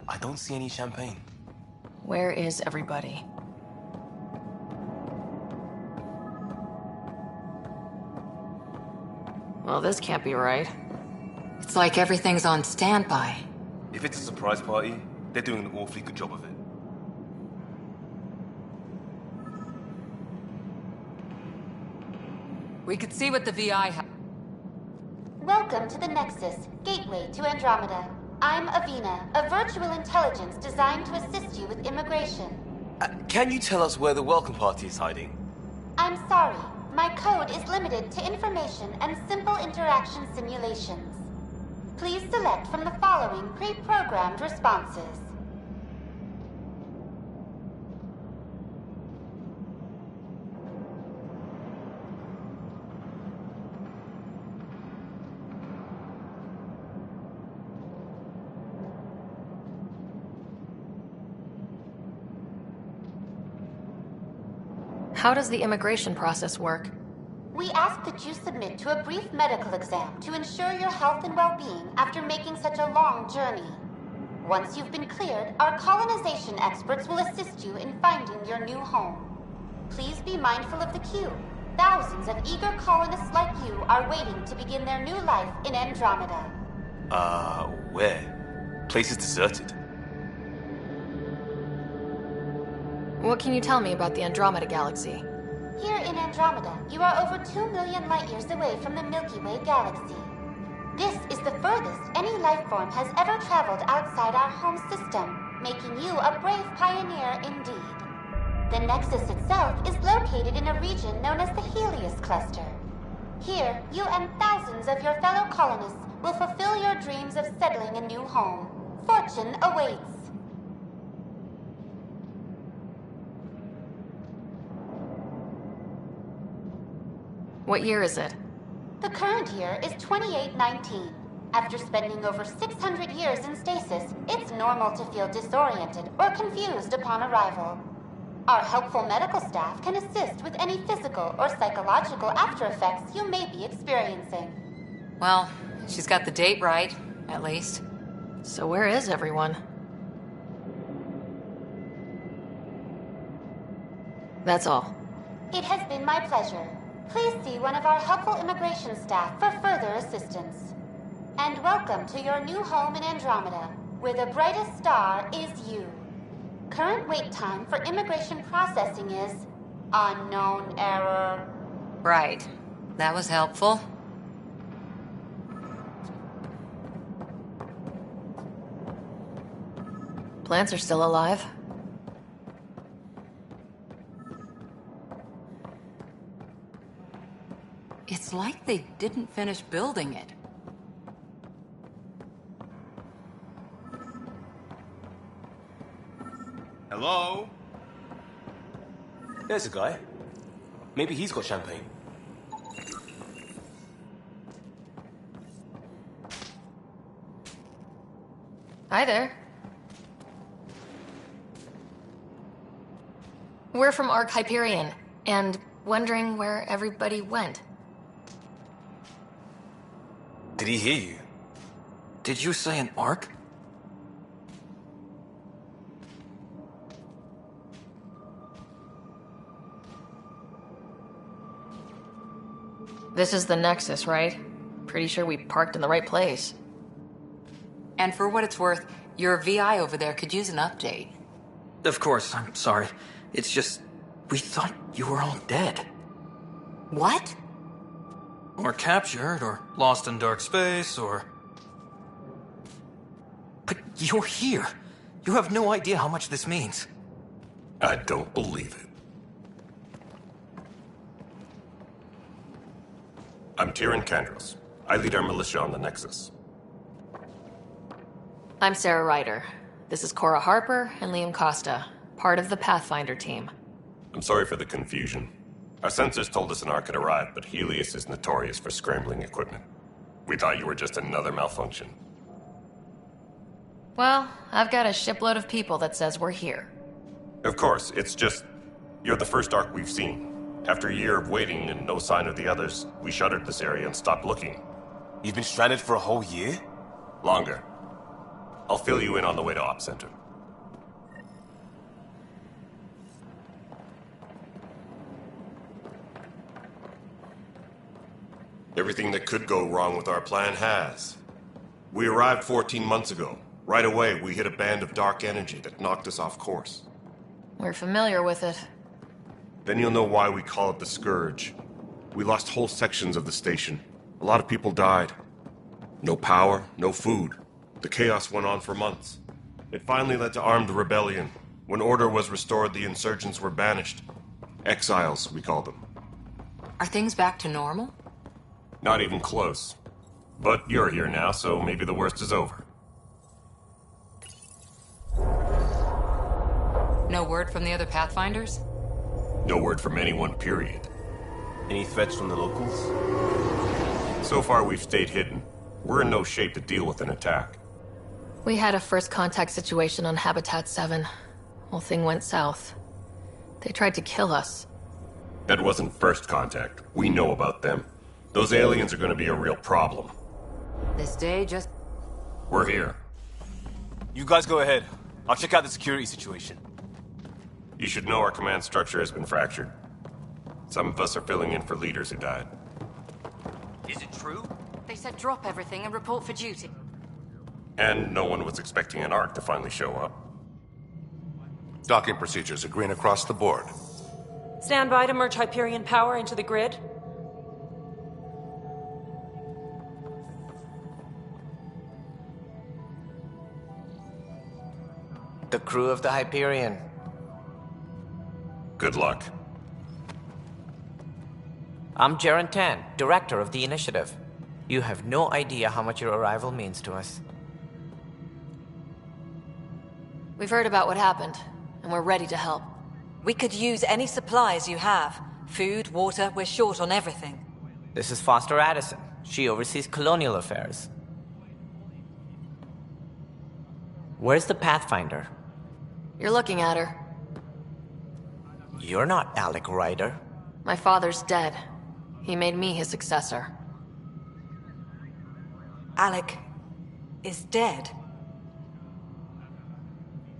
I don't see any champagne. Where is everybody? Well, this can't be right. It's like everything's on standby. If it's a surprise party, they're doing an awfully good job of it. We could see what the VI has. Welcome to the Nexus, gateway to Andromeda. I'm Avina, a virtual intelligence designed to assist you with immigration. Can you tell us where the welcome party is hiding? I'm sorry. My code is limited to information and simple interaction simulations. Please select from the following pre-programmed responses. How does the immigration process work? We ask that you submit to a brief medical exam to ensure your health and well-being after making such a long journey. Once you've been cleared, our colonization experts will assist you in finding your new home. Please be mindful of the queue. Thousands of eager colonists like you are waiting to begin their new life in Andromeda. Where? Place is deserted. What can you tell me about the Andromeda galaxy? Here in Andromeda, you are over 2 million light-years away from the Milky Way galaxy. This is the furthest any life form has ever traveled outside our home system, making you a brave pioneer indeed. The Nexus itself is located in a region known as the Helios Cluster. Here, you and thousands of your fellow colonists will fulfill your dreams of settling a new home. Fortune awaits. What year is it? The current year is 2819. After spending over 600 years in stasis, it's normal to feel disoriented or confused upon arrival. Our helpful medical staff can assist with any physical or psychological after effects you may be experiencing. Well, she's got the date right, at least. So where is everyone? That's all. It has been my pleasure. Please see one of our helpful immigration staff for further assistance. And welcome to your new home in Andromeda, where the brightest star is you. Current wait time for immigration processing is unknown error. Right. That was helpful. Plants are still alive. It's like they didn't finish building it. Hello? There's a guy. Maybe he's got champagne. Hi there. We're from Ark Hyperion, and wondering where everybody went. Did he hear you? Did you say an arc? This is the Nexus, right? Pretty sure we parked in the right place. And for what it's worth, your VI over there could use an update. Of course, I'm sorry. It's just, we thought you were all dead. What? Or captured, or lost in dark space, or... But you're here. You have no idea how much this means. I don't believe it. I'm Tyrion Kandros. I lead our militia on the Nexus. I'm Sarah Ryder. This is Cora Harper and Liam Costa, part of the Pathfinder team. I'm sorry for the confusion. Our sensors told us an Ark had arrived, but Helios is notorious for scrambling equipment. We thought you were just another malfunction. Well, I've got a shipload of people that says we're here. Of course, it's just... you're the first Ark we've seen. After a year of waiting and no sign of the others, we shuttered this area and stopped looking. You've been stranded for a whole year? Longer. I'll fill you in on the way to Op Center. Everything that could go wrong with our plan has. We arrived 14 months ago. Right away, we hit a band of dark energy that knocked us off course. We're familiar with it. Then you'll know why we call it the Scourge. We lost whole sections of the station. A lot of people died. No power, no food. The chaos went on for months. It finally led to armed rebellion. When order was restored, the insurgents were banished. Exiles, we call them. Are things back to normal? Not even close. But you're here now, so maybe the worst is over. No word from the other Pathfinders? No word from anyone, period. Any threats from the locals? So far, we've stayed hidden. We're in no shape to deal with an attack. We had a first contact situation on Habitat 7. Whole thing went south. They tried to kill us. That wasn't first contact. We know about them. Those aliens are going to be a real problem. This day just... We're here. You guys go ahead. I'll check out the security situation. You should know our command structure has been fractured. Some of us are filling in for leaders who died. Is it true? They said drop everything and report for duty. And no one was expecting an Ark to finally show up. Docking procedures are green across the board. Stand by to merge Hyperion power into the grid. The crew of the Hyperion. Good luck. I'm Jaren Tan, director of the initiative. You have no idea how much your arrival means to us. We've heard about what happened, and we're ready to help. We could use any supplies you have. Food, water, we're short on everything. This is Foster Addison. She oversees colonial affairs. Where's the Pathfinder? You're looking at her. You're not Alec Ryder. My father's dead. He made me his successor. Alec is dead.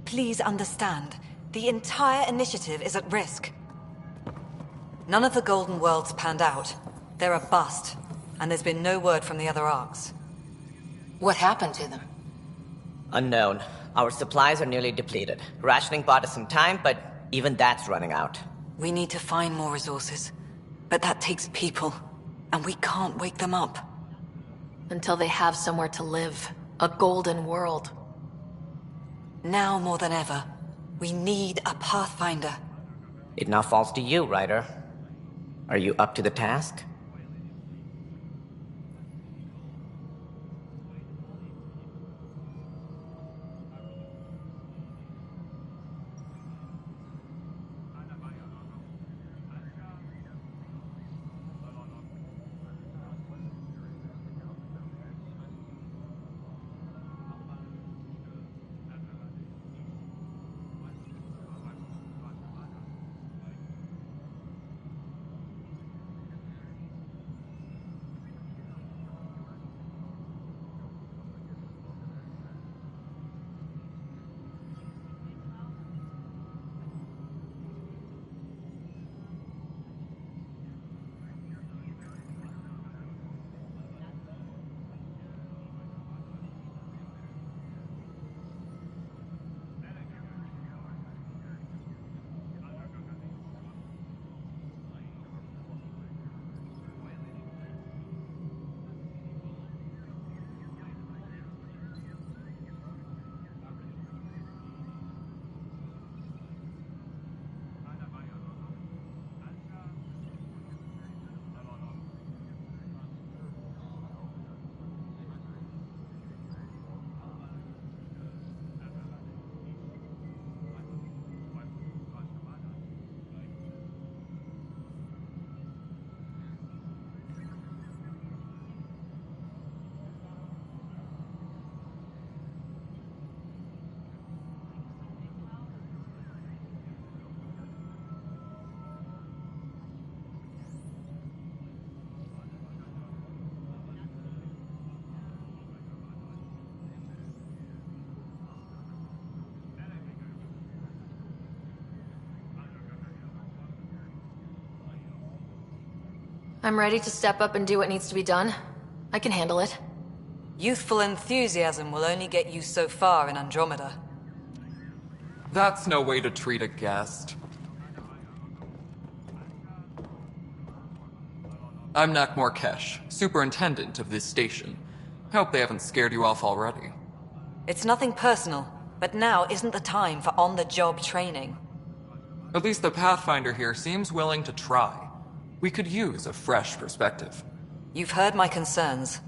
Please understand, the entire initiative is at risk. None of the Golden Worlds panned out. They're a bust, and there's been no word from the other arcs. What happened to them? Unknown. Our supplies are nearly depleted. Rationing bought us some time, but even that's running out. We need to find more resources. But that takes people, and we can't wake them up. Until they have somewhere to live. A golden world. Now more than ever, we need a Pathfinder. It now falls to you, Ryder. Are you up to the task? I'm ready to step up and do what needs to be done. I can handle it. Youthful enthusiasm will only get you so far in Andromeda. That's no way to treat a guest. I'm Nak Morkesh, superintendent of this station. Hope they haven't scared you off already. It's nothing personal, but now isn't the time for on-the-job training. At least the Pathfinder here seems willing to try. We could use a fresh perspective. You've heard my concerns.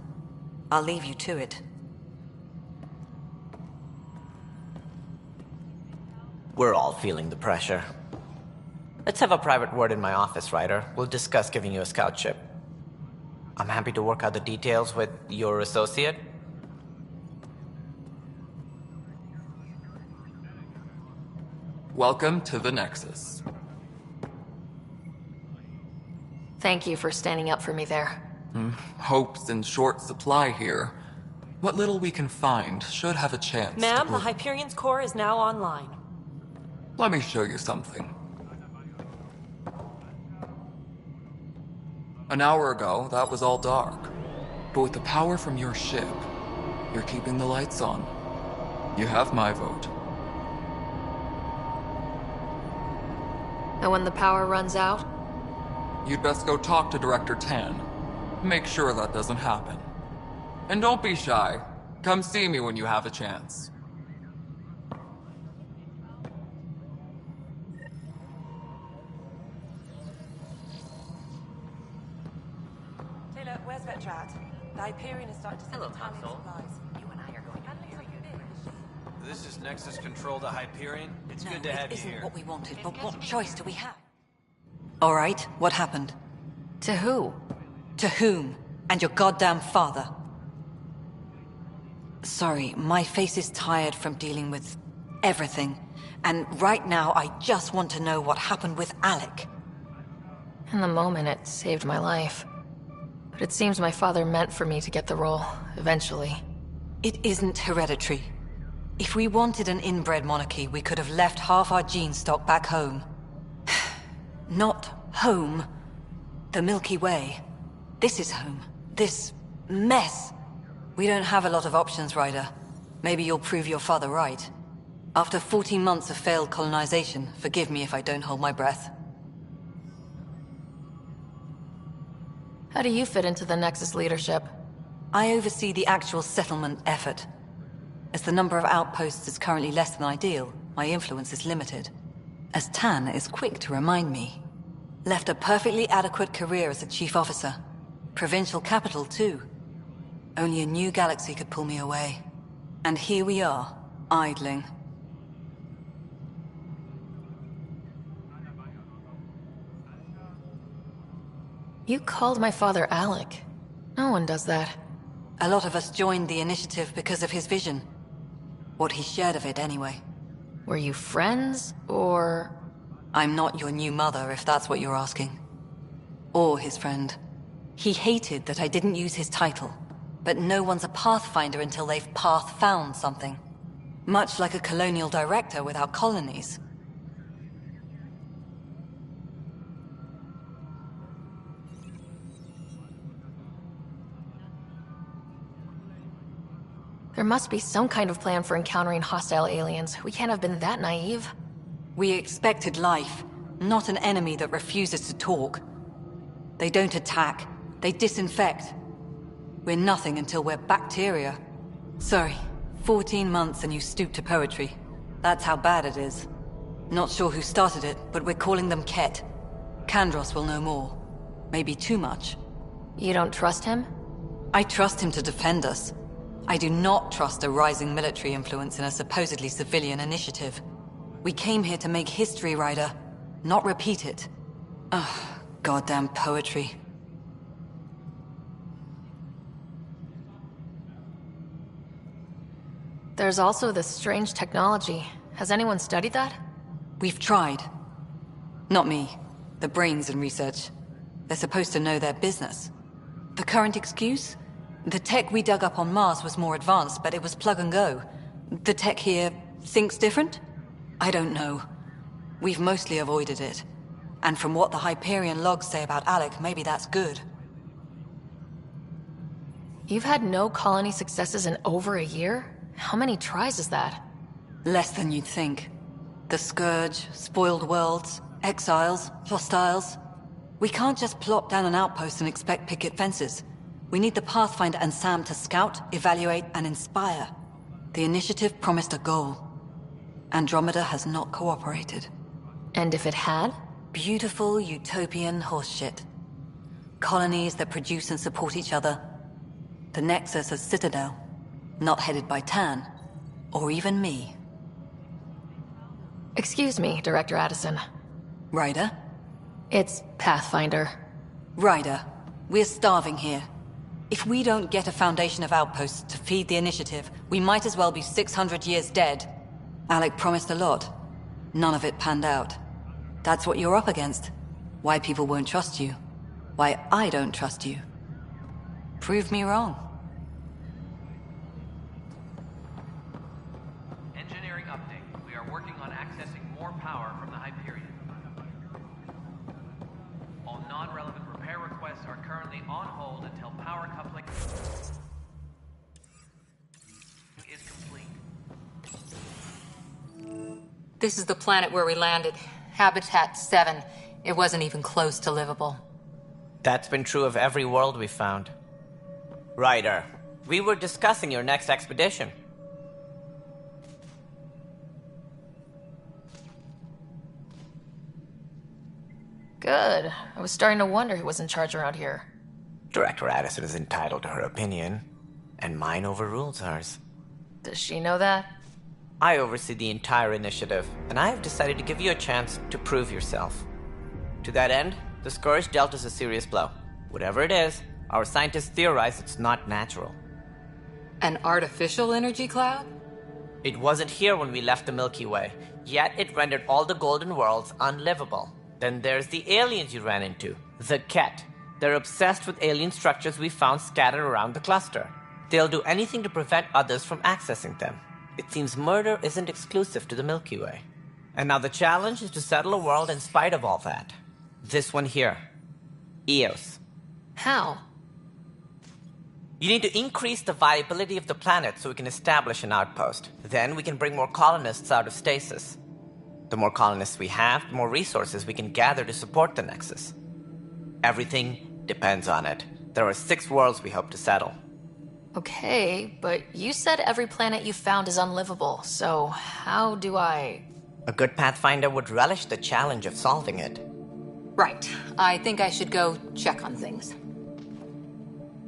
I'll leave you to it. We're all feeling the pressure. Let's have a private word in my office, Ryder. We'll discuss giving you a scout ship. I'm happy to work out the details with your associate. Welcome to the Nexus. Thank you for standing up for me there. Hope's in short supply here. What little we can find should have a chance. Ma'am, the Hyperion's core is now online. Let me show you something. An hour ago, that was all dark. But with the power from your ship, you're keeping the lights on. You have my vote. And when the power runs out? You'd best go talk to Director Tan. Make sure that doesn't happen. And don't be shy. Come see me when you have a chance. Taylor, where's Vetrat? The Hyperion is starting to send tons of supplies. You and I are going This is Nexus Control to Hyperion. It's good to have you here. Isn't what we wanted, but what choice do we have? All right, what happened? To who? To whom? And your goddamn father. Sorry, my face is tired from dealing with everything. And right now, I just want to know what happened with Alec. In the moment, it saved my life. But it seems my father meant for me to get the role, eventually. It isn't hereditary. If we wanted an inbred monarchy, we could have left half our gene stock back home. Not home. The Milky Way. This is home. This mess. We don't have a lot of options, Ryder. Maybe you'll prove your father right. After 14 months of failed colonization, forgive me if I don't hold my breath. How do you fit into the Nexus leadership? I oversee the actual settlement effort. As the number of outposts is currently less than ideal, my influence is limited. As Tan is quick to remind me. Left a perfectly adequate career as a chief officer. Provincial capital, too. Only a new galaxy could pull me away. And here we are, idling. You called my father Alec. No one does that. A lot of us joined the initiative because of his vision. What he shared of it, anyway. Were you friends, or...? I'm not your new mother, if that's what you're asking. Or his friend. He hated that I didn't use his title. But no one's a pathfinder until they've path-found something. Much like a colonial director without colonies. There must be some kind of plan for encountering hostile aliens. We can't have been that naive. We expected life, not an enemy that refuses to talk. They don't attack, they disinfect. We're nothing until we're bacteria. Sorry, 14 months and you stoop to poetry. That's how bad it is. Not sure who started it, but we're calling them Ket. Kandros will know more. Maybe too much. You don't trust him? I trust him to defend us. I do not trust a rising military influence in a supposedly civilian initiative. We came here to make history, Ryder, not repeat it. Ugh, goddamn poetry. There's also this strange technology. Has anyone studied that? We've tried. Not me. The brains in research. They're supposed to know their business. The current excuse? The tech we dug up on Mars was more advanced, but it was plug and go. The tech here thinks different? I don't know. We've mostly avoided it. And from what the Hyperion logs say about Alec, maybe that's good. You've had no colony successes in over a year? How many tries is that? Less than you'd think. The Scourge, spoiled worlds, exiles, hostiles. We can't just plop down an outpost and expect picket fences. We need the Pathfinder and Sam to scout, evaluate, and inspire. The initiative promised a goal. Andromeda has not cooperated. And if it had? Beautiful utopian horseshit. Colonies that produce and support each other. The Nexus as Citadel. Not headed by Tan. Or even me. Excuse me, Director Addison. Ryder? It's Pathfinder. Ryder, we're starving here. If we don't get a foundation of outposts to feed the initiative, we might as well be 600 years dead. Alec promised a lot. None of it panned out. That's what you're up against. Why people won't trust you. Why I don't trust you. Prove me wrong. Engineering update. We are working on accessing more power from the Hyperion. All non-relevant repair requests are currently on hold until power coupling is complete. This is the planet where we landed. Habitat 7. It wasn't even close to livable. That's been true of every world we've found. Ryder, we were discussing your next expedition. Good. I was starting to wonder who was in charge around here. Director Addison is entitled to her opinion, and mine overrules hers. Does she know that? I oversee the entire initiative, and I have decided to give you a chance to prove yourself. To that end, the Scourge dealt us a serious blow. Whatever it is, our scientists theorize it's not natural. An artificial energy cloud? It wasn't here when we left the Milky Way, yet it rendered all the golden worlds unlivable. Then there's the aliens you ran into, the Ket. They're obsessed with alien structures we found scattered around the cluster. They'll do anything to prevent others from accessing them. It seems murder isn't exclusive to the Milky Way. And now the challenge is to settle a world in spite of all that. This one here. Eos. How? You need to increase the viability of the planet so we can establish an outpost. Then we can bring more colonists out of stasis. The more colonists we have, the more resources we can gather to support the Nexus. Everything depends on it. There are 6 worlds we hope to settle. Okay, but you said every planet you found is unlivable, so how do I... A good Pathfinder would relish the challenge of solving it. Right. I think I should go check on things.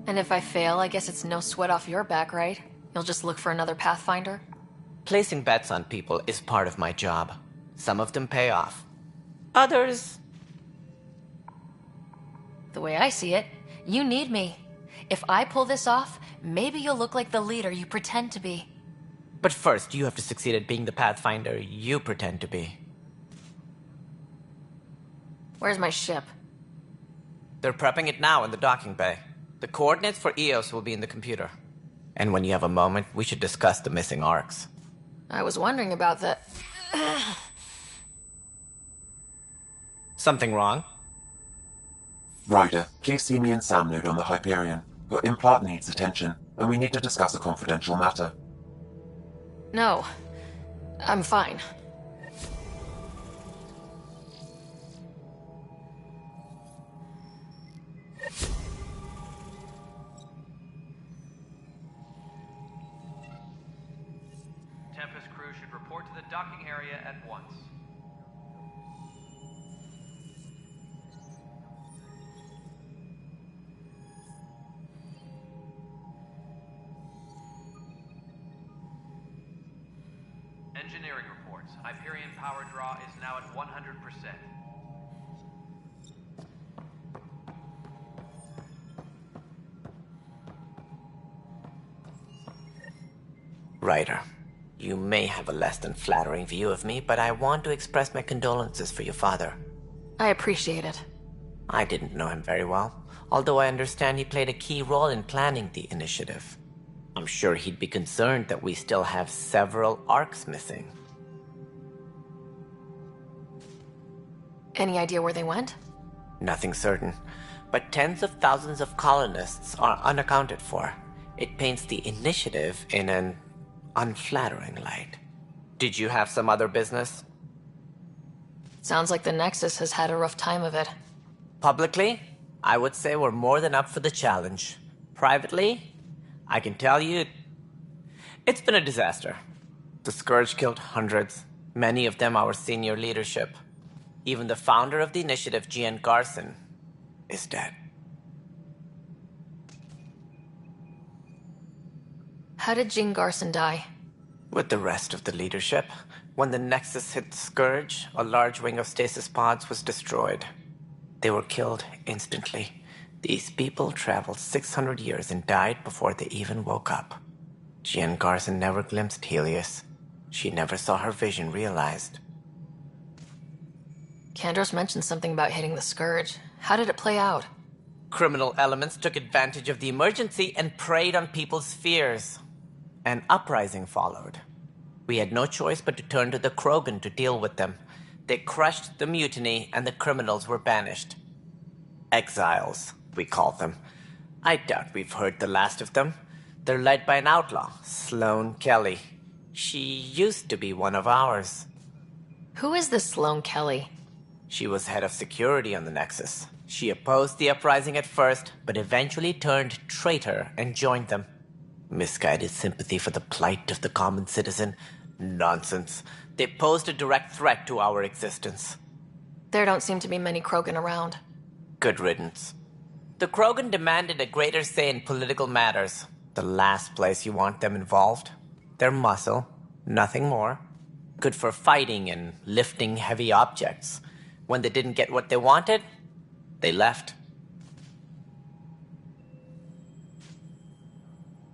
And if I fail, I guess it's no sweat off your back, right? You'll just look for another Pathfinder? Placing bets on people is part of my job. Some of them pay off. Others... The way I see it, you need me. If I pull this off, maybe you'll look like the leader you pretend to be. But first, you have to succeed at being the Pathfinder you pretend to be. Where's my ship? They're prepping it now in the docking bay. The coordinates for Eos will be in the computer. And when you have a moment, we should discuss the missing arcs. I was wondering about that. Something wrong? Ryder, please see me and Sam Node on the Hyperion. Your implant needs attention, and we need to discuss a confidential matter. No. I'm fine. Tempest crew should report to the docking area at once. Engineering reports. Hyperion power draw is now at 100%. Ryder, you may have a less than flattering view of me, but I want to express my condolences for your father. I appreciate it. I didn't know him very well, although I understand he played a key role in planning the initiative. I'm sure he'd be concerned that we still have several arcs missing. Any idea where they went? Nothing certain, but tens of thousands of colonists are unaccounted for. It paints the initiative in an unflattering light. Did you have some other business? Sounds like the Nexus has had a rough time of it. Publicly, I would say we're more than up for the challenge. Privately, I can tell you, it's been a disaster. The Scourge killed hundreds, many of them our senior leadership. Even the founder of the initiative, Gian Garson, is dead. How did Jean Garson die? With the rest of the leadership, when the Nexus hit Scourge, a large wing of stasis pods was destroyed. They were killed instantly. These people traveled 600 years and died before they even woke up. Jean Garson never glimpsed Helios. She never saw her vision realized. Kandros mentioned something about hitting the Scourge. How did it play out? Criminal elements took advantage of the emergency and preyed on people's fears. An uprising followed. We had no choice but to turn to the Krogan to deal with them. They crushed the mutiny and the criminals were banished. Exiles, we call them. I doubt we've heard the last of them. They're led by an outlaw, Sloane Kelly. She used to be one of ours. Who is this Sloane Kelly? She was head of security on the Nexus. She opposed the uprising at first, but eventually turned traitor and joined them. Misguided sympathy for the plight of the common citizen? Nonsense. They posed a direct threat to our existence. There don't seem to be many Krogan around. Good riddance. The Krogan demanded a greater say in political matters. The last place you want them involved. They're muscle, nothing more. Good for fighting and lifting heavy objects. When they didn't get what they wanted, they left.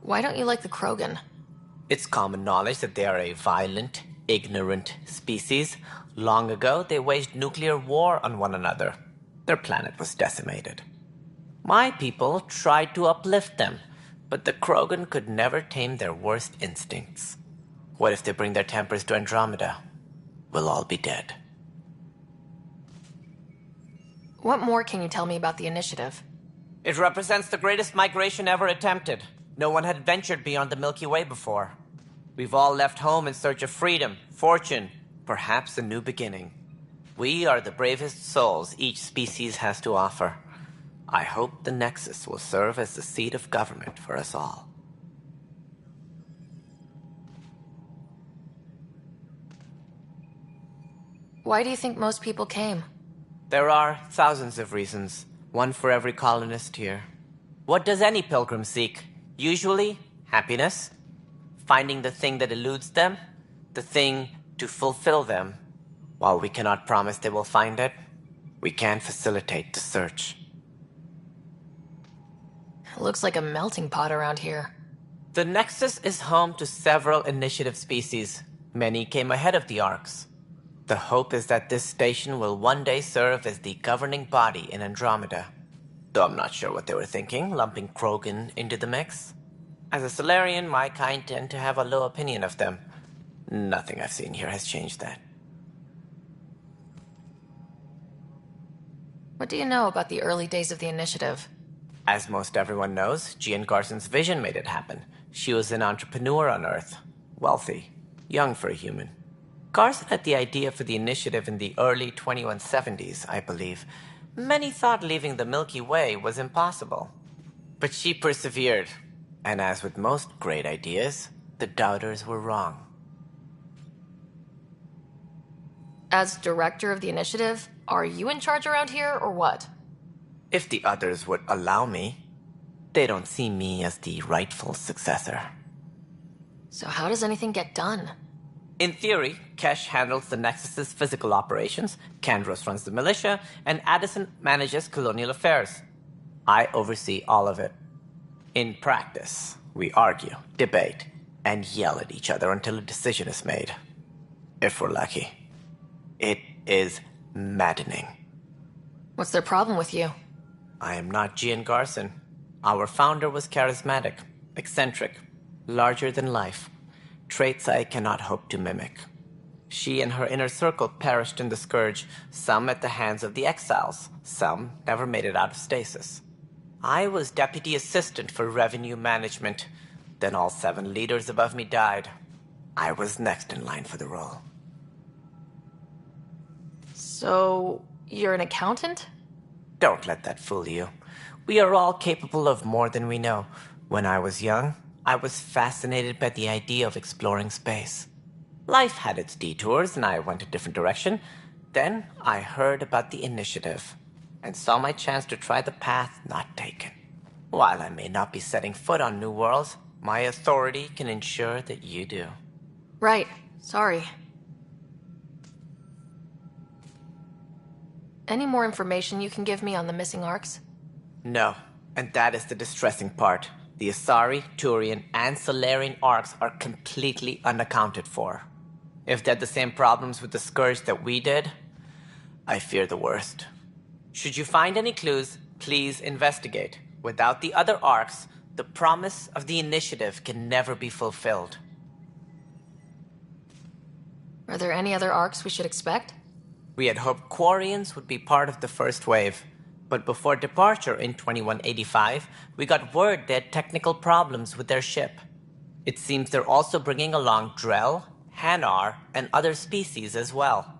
Why don't you like the Krogan? It's common knowledge that they are a violent, ignorant species. Long ago, they waged nuclear war on one another. Their planet was decimated. My people tried to uplift them, but the Krogan could never tame their worst instincts. What if they bring their tempers to Andromeda? We'll all be dead. What more can you tell me about the initiative? It represents the greatest migration ever attempted. No one had ventured beyond the Milky Way before. We've all left home in search of freedom, fortune, perhaps a new beginning. We are the bravest souls each species has to offer. I hope the Nexus will serve as the seat of government for us all. Why do you think most people came? There are thousands of reasons, one for every colonist here. What does any pilgrim seek? Usually, happiness. Finding the thing that eludes them, the thing to fulfill them. While we cannot promise they will find it, we can facilitate the search. It looks like a melting pot around here. The Nexus is home to several initiative species. Many came ahead of the Arks. The hope is that this station will one day serve as the governing body in Andromeda. Though I'm not sure what they were thinking, lumping Krogan into the mix. As a Solarian, my kind tend to have a low opinion of them. Nothing I've seen here has changed that. What do you know about the early days of the initiative? As most everyone knows, Jean Garson's vision made it happen. She was an entrepreneur on Earth. Wealthy. Young for a human. Garson had the idea for the initiative in the early 2170s, I believe. Many thought leaving the Milky Way was impossible. But she persevered. And as with most great ideas, the doubters were wrong. As director of the initiative, are you in charge around here, or what? If the others would allow me, they don't see me as the rightful successor. So how does anything get done? In theory, Kesh handles the Nexus's physical operations, Kandros runs the militia, and Addison manages colonial affairs. I oversee all of it. In practice, we argue, debate, and yell at each other until a decision is made. If we're lucky. It is maddening. What's their problem with you? I am not Jean Garson. Our founder was charismatic, eccentric, larger than life. Traits I cannot hope to mimic. She and her inner circle perished in the Scourge, some at the hands of the Exiles, some never made it out of stasis. I was deputy assistant for revenue management. Then all 7 leaders above me died. I was next in line for the role. So, you're an accountant? Don't let that fool you. We are all capable of more than we know. When I was young, I was fascinated by the idea of exploring space. Life had its detours, and I went a different direction. Then I heard about the initiative, and saw my chance to try the path not taken. While I may not be setting foot on new worlds, my authority can ensure that you do. Right. Sorry. Any more information you can give me on the missing Arks? No, and that is the distressing part. The Asari, Turian, and Solarian Arks are completely unaccounted for. If they had the same problems with the Scourge that we did, I fear the worst. Should you find any clues, please investigate. Without the other Arks, the promise of the initiative can never be fulfilled. Are there any other Arks we should expect? We had hoped Quarians would be part of the first wave. But before departure in 2185, we got word they had technical problems with their ship. It seems they're also bringing along Drell, Hanar, and other species as well.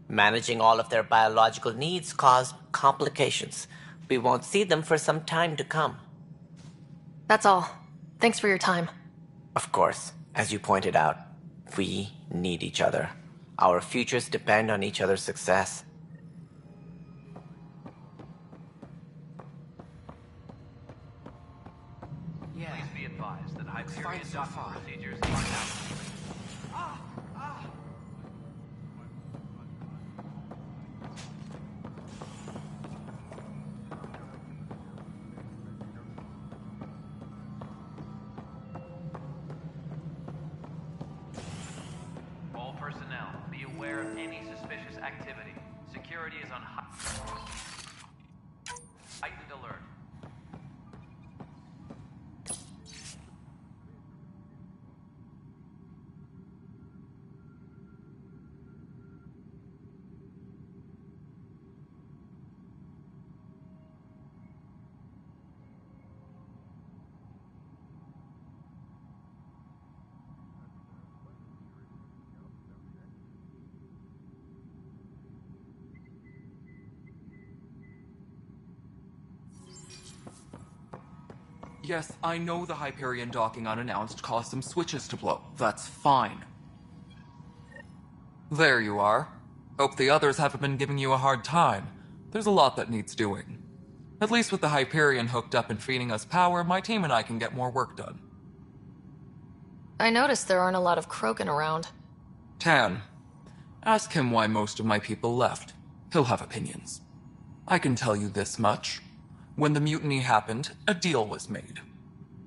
Managing all of their biological needs caused complications. We won't see them for some time to come. That's all. Thanks for your time. Of course, as you pointed out, we need each other. Our futures depend on each other's success. Please be advised that Hyperion docking procedures are now. All personnel, be aware of any suspicious activity. Security is on heightened alert. Yes, I know the Hyperion docking unannounced caused some switches to blow. That's fine. There you are. Hope the others haven't been giving you a hard time. There's a lot that needs doing. At least with the Hyperion hooked up and feeding us power, my team and I can get more work done. I noticed there aren't a lot of Krogan around. Tan, ask him why most of my people left. He'll have opinions. I can tell you this much. When the mutiny happened, a deal was made.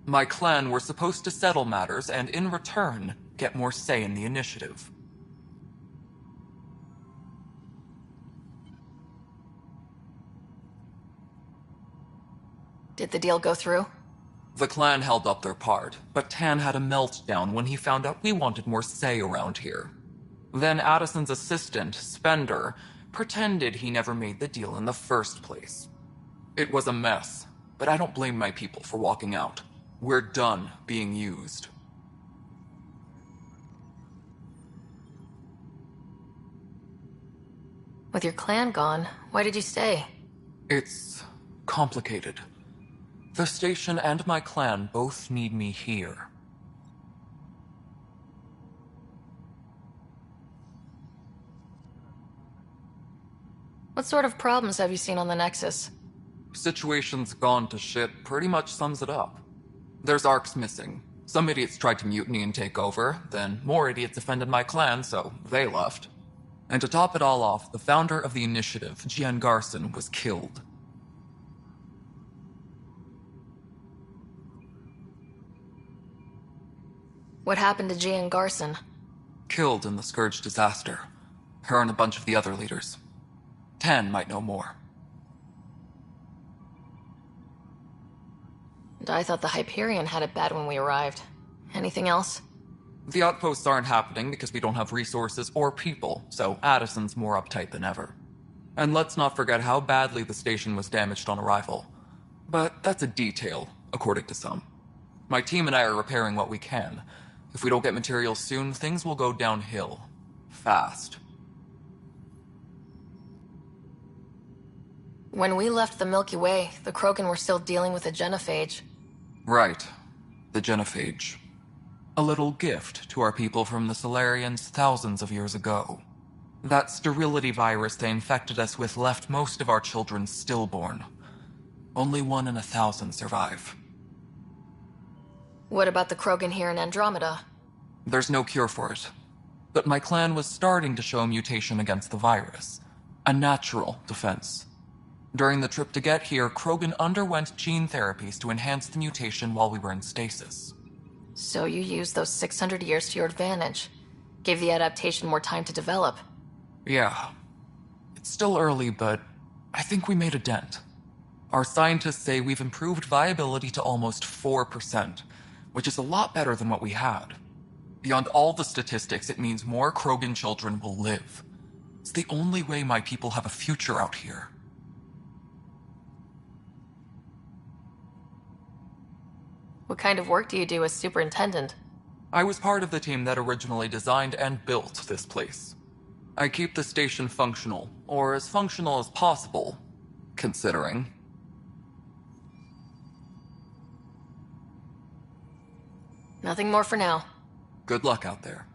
My clan were supposed to settle matters and, in return, get more say in the initiative. Did the deal go through? The clan held up their part, but Tan had a meltdown when he found out we wanted more say around here. Then Addison's assistant, Spender, pretended he never made the deal in the first place. It was a mess, but I don't blame my people for walking out. We're done being used. With your clan gone, why did you stay? It's complicated. The station and my clan both need me here. What sort of problems have you seen on the Nexus? Situation's gone to shit pretty much sums it up. There's arcs missing. Some idiots tried to mutiny and take over, then more idiots offended my clan, so they left. And to top it all off, the founder of the initiative, Gian Garson, was killed. What happened to Gian Garson? Killed in the Scourge disaster. Her and a bunch of the other leaders. Tan might know more. And I thought the Hyperion had it bad when we arrived. Anything else? The outposts aren't happening because we don't have resources or people, so Addison's more uptight than ever. And let's not forget how badly the station was damaged on arrival. But that's a detail, according to some. My team and I are repairing what we can. If we don't get materials soon, things will go downhill. Fast. When we left the Milky Way, the Krogan were still dealing with a genophage. Right. The genophage. A little gift to our people from the Solarians thousands of years ago. That sterility virus they infected us with left most of our children stillborn. Only 1 in 1,000 survive. What about the Krogan here in Andromeda? There's no cure for it. But my clan was starting to show a mutation against the virus. A natural defense. During the trip to get here, Krogan underwent gene therapies to enhance the mutation while we were in stasis. So you used those 600 years to your advantage. Gave the adaptation more time to develop. Yeah. It's still early, but I think we made a dent. Our scientists say we've improved viability to almost 4%, which is a lot better than what we had. Beyond all the statistics, it means more Krogan children will live. It's the only way my people have a future out here. What kind of work do you do as superintendent? I was part of the team that originally designed and built this place. I keep the station functional, or as functional as possible, considering. Nothing more for now. Good luck out there.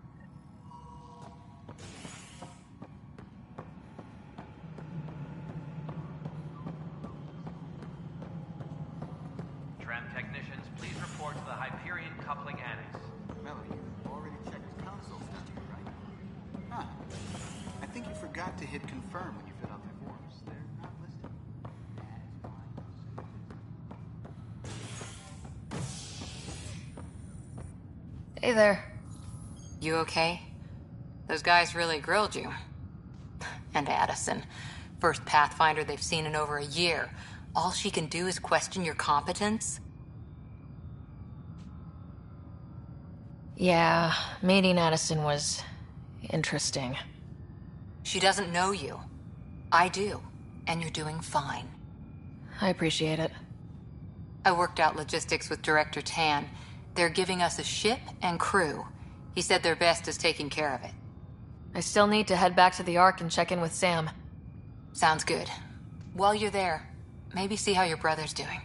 Tram technicians, please report to the Hyperion coupling annex. Melody, you already checked the console stuff, right? Huh. I think you forgot to hit confirm when you filled out the forms. They're not listed. Hey there. You okay? Those guys really grilled you. And Addison. First Pathfinder they've seen in over a year. All she can do is question your competence? Yeah, meeting Addison was interesting. She doesn't know you. I do. And you're doing fine. I appreciate it. I worked out logistics with Director Tan. They're giving us a ship and crew. He said their best is taking care of it. I still need to head back to the Ark and check in with Sam. Sounds good. While you're there, maybe see how your brother's doing.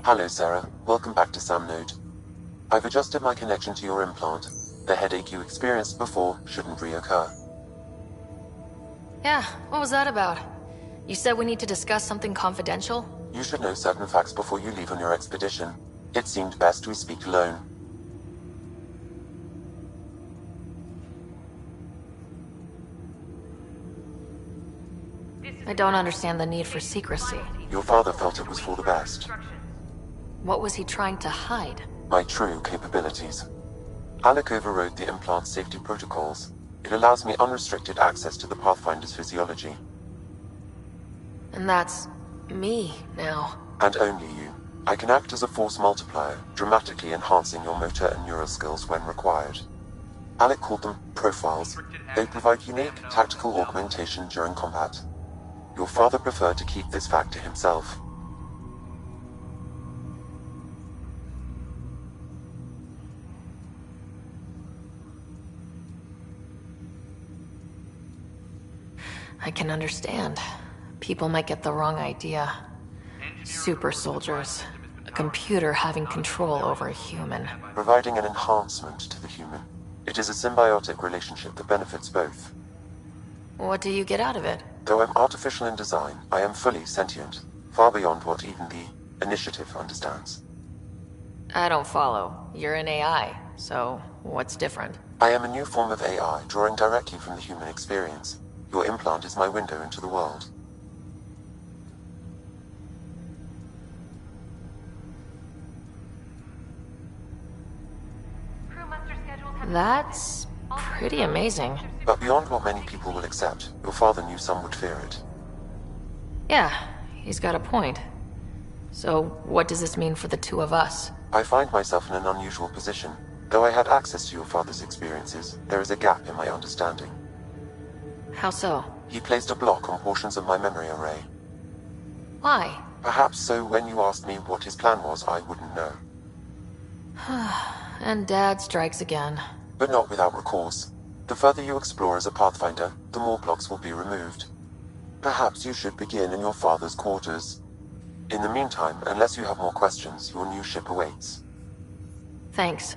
Hello, Sarah. Welcome back to Sam Node. I've adjusted my connection to your implant. The headache you experienced before shouldn't reoccur. Yeah, what was that about? You said we need to discuss something confidential? You should know certain facts before you leave on your expedition. It seemed best we speak alone. I don't understand the need for secrecy. Your father felt it was for the best. What was he trying to hide? My true capabilities. Alec overrode the implant's safety protocols. It allows me unrestricted access to the Pathfinder's physiology. And that's me now. And only you. I can act as a force multiplier, dramatically enhancing your motor and neural skills when required. Alec called them profiles. They provide unique tactical augmentation during combat. Your father preferred to keep this fact to himself. I can understand. People might get the wrong idea. Super soldiers. A computer having control over a human. Providing an enhancement to the human. It is a symbiotic relationship that benefits both. What do you get out of it? Though I'm artificial in design, I am fully sentient. Far beyond what even the Initiative understands. I don't follow. You're an AI, so what's different? I am a new form of AI, drawing directly from the human experience. Your implant is my window into the world. That's pretty amazing. But beyond what many people will accept, your father knew some would fear it. Yeah, he's got a point. So, what does this mean for the two of us? I find myself in an unusual position. Though I had access to your father's experiences, there is a gap in my understanding. How so? He placed a block on portions of my memory array. Why? Perhaps so when you asked me what his plan was, I wouldn't know. And Dad strikes again. But not without recourse. The further you explore as a Pathfinder, the more blocks will be removed. Perhaps you should begin in your father's quarters. In the meantime, unless you have more questions, your new ship awaits. Thanks.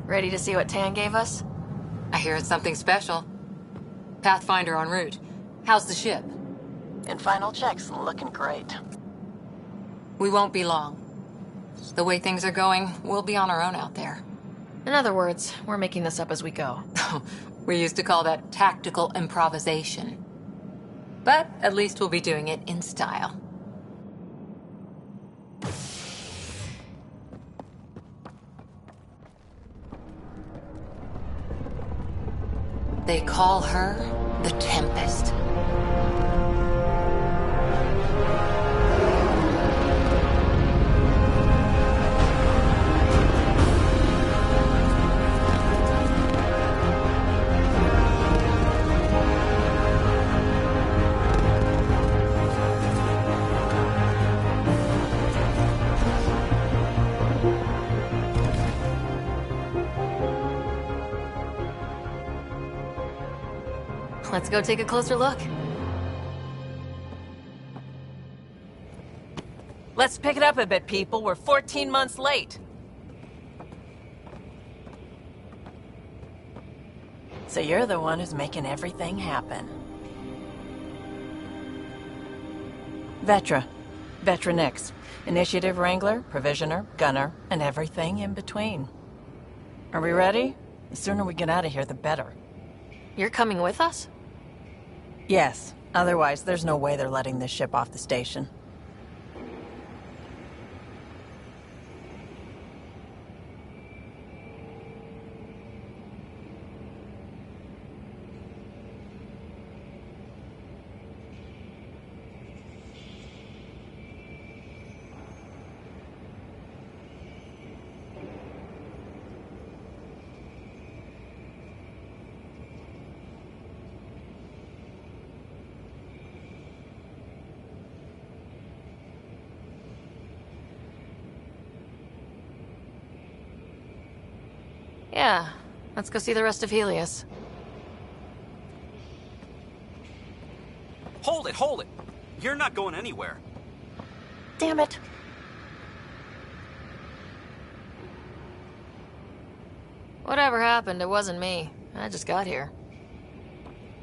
Ready to see what Tan gave us? I hear it's something special. Pathfinder en route. How's the ship? In final checks, looking great. We won't be long. The way things are going, we'll be on our own out there. In other words, we're making this up as we go. We used to call that tactical improvisation. But at least we'll be doing it in style. They call her the Tempest. let's go take a closer look. Let's pick it up a bit, people. We're 14 months late. So you're the one who's making everything happen. Vetra. Vetra Nix. Initiative Wrangler, Provisioner, Gunner, and everything in between. Are we ready? The sooner we get out of here, the better. You're coming with us? Yes. Otherwise, there's no way they're letting this ship off the station. Yeah, let's go see the rest of Helios. Hold it, hold it! You're not going anywhere. Damn it. Whatever happened, it wasn't me. I just got here.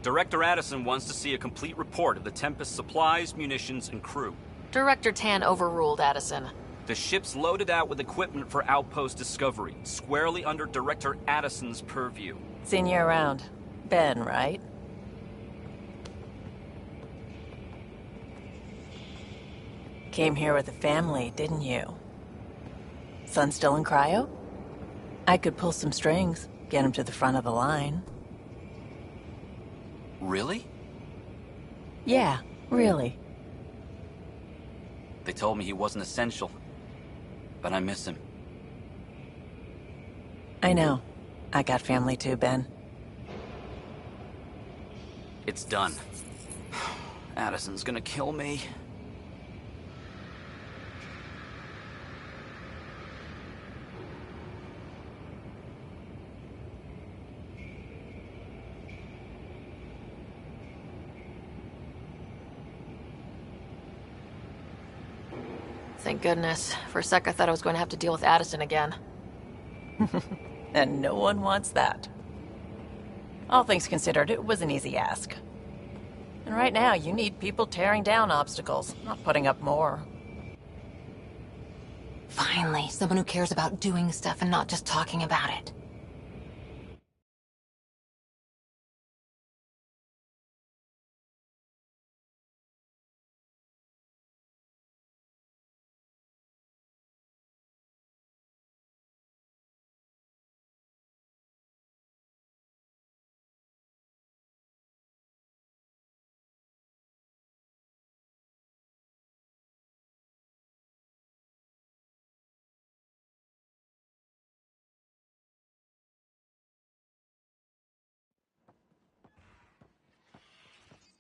Director Addison wants to see a complete report of the Tempest's supplies, munitions, and crew. Director Tan overruled Addison. The ship's loaded out with equipment for outpost discovery, squarely under Director Addison's purview. Seen you around. Ben, right? Came here with a family, didn't you? Son still in cryo? I could pull some strings, get him to the front of the line. Really? Yeah, really. They told me he wasn't essential, but I miss him. I know. I got family too, Ben. It's done. Addison's gonna kill me. Thank goodness. For a sec I thought I was going to have to deal with Addison again. And no one wants that. All things considered, it was an easy ask. And right now, you need people tearing down obstacles, not putting up more. Finally, someone who cares about doing stuff and not just talking about it.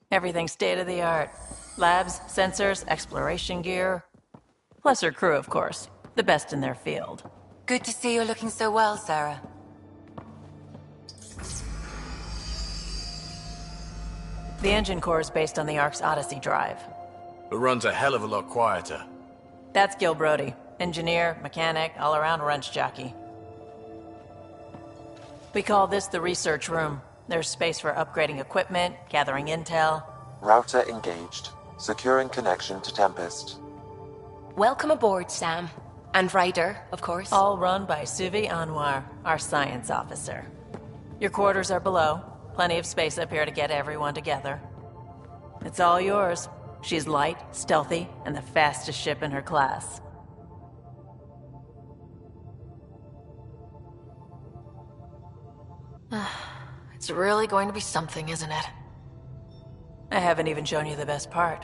Everything state-of-the-art. Labs, sensors, exploration gear. Plus her crew, of course. The best in their field. Good to see you're looking so well, Sarah. The engine core is based on the Ark's Odyssey drive. It runs a hell of a lot quieter. That's Gil Brody. Engineer, mechanic, all-around wrench jockey. We call this the research room. There's space for upgrading equipment, gathering intel. Router engaged. Securing connection to Tempest. Welcome aboard, Sam. And Ryder, of course. All run by Suvi Anwar, our science officer. Your quarters are below. Plenty of space up here to get everyone together. It's all yours. She's light, stealthy, and the fastest ship in her class. It's really going to be something, isn't it? I haven't even shown you the best part.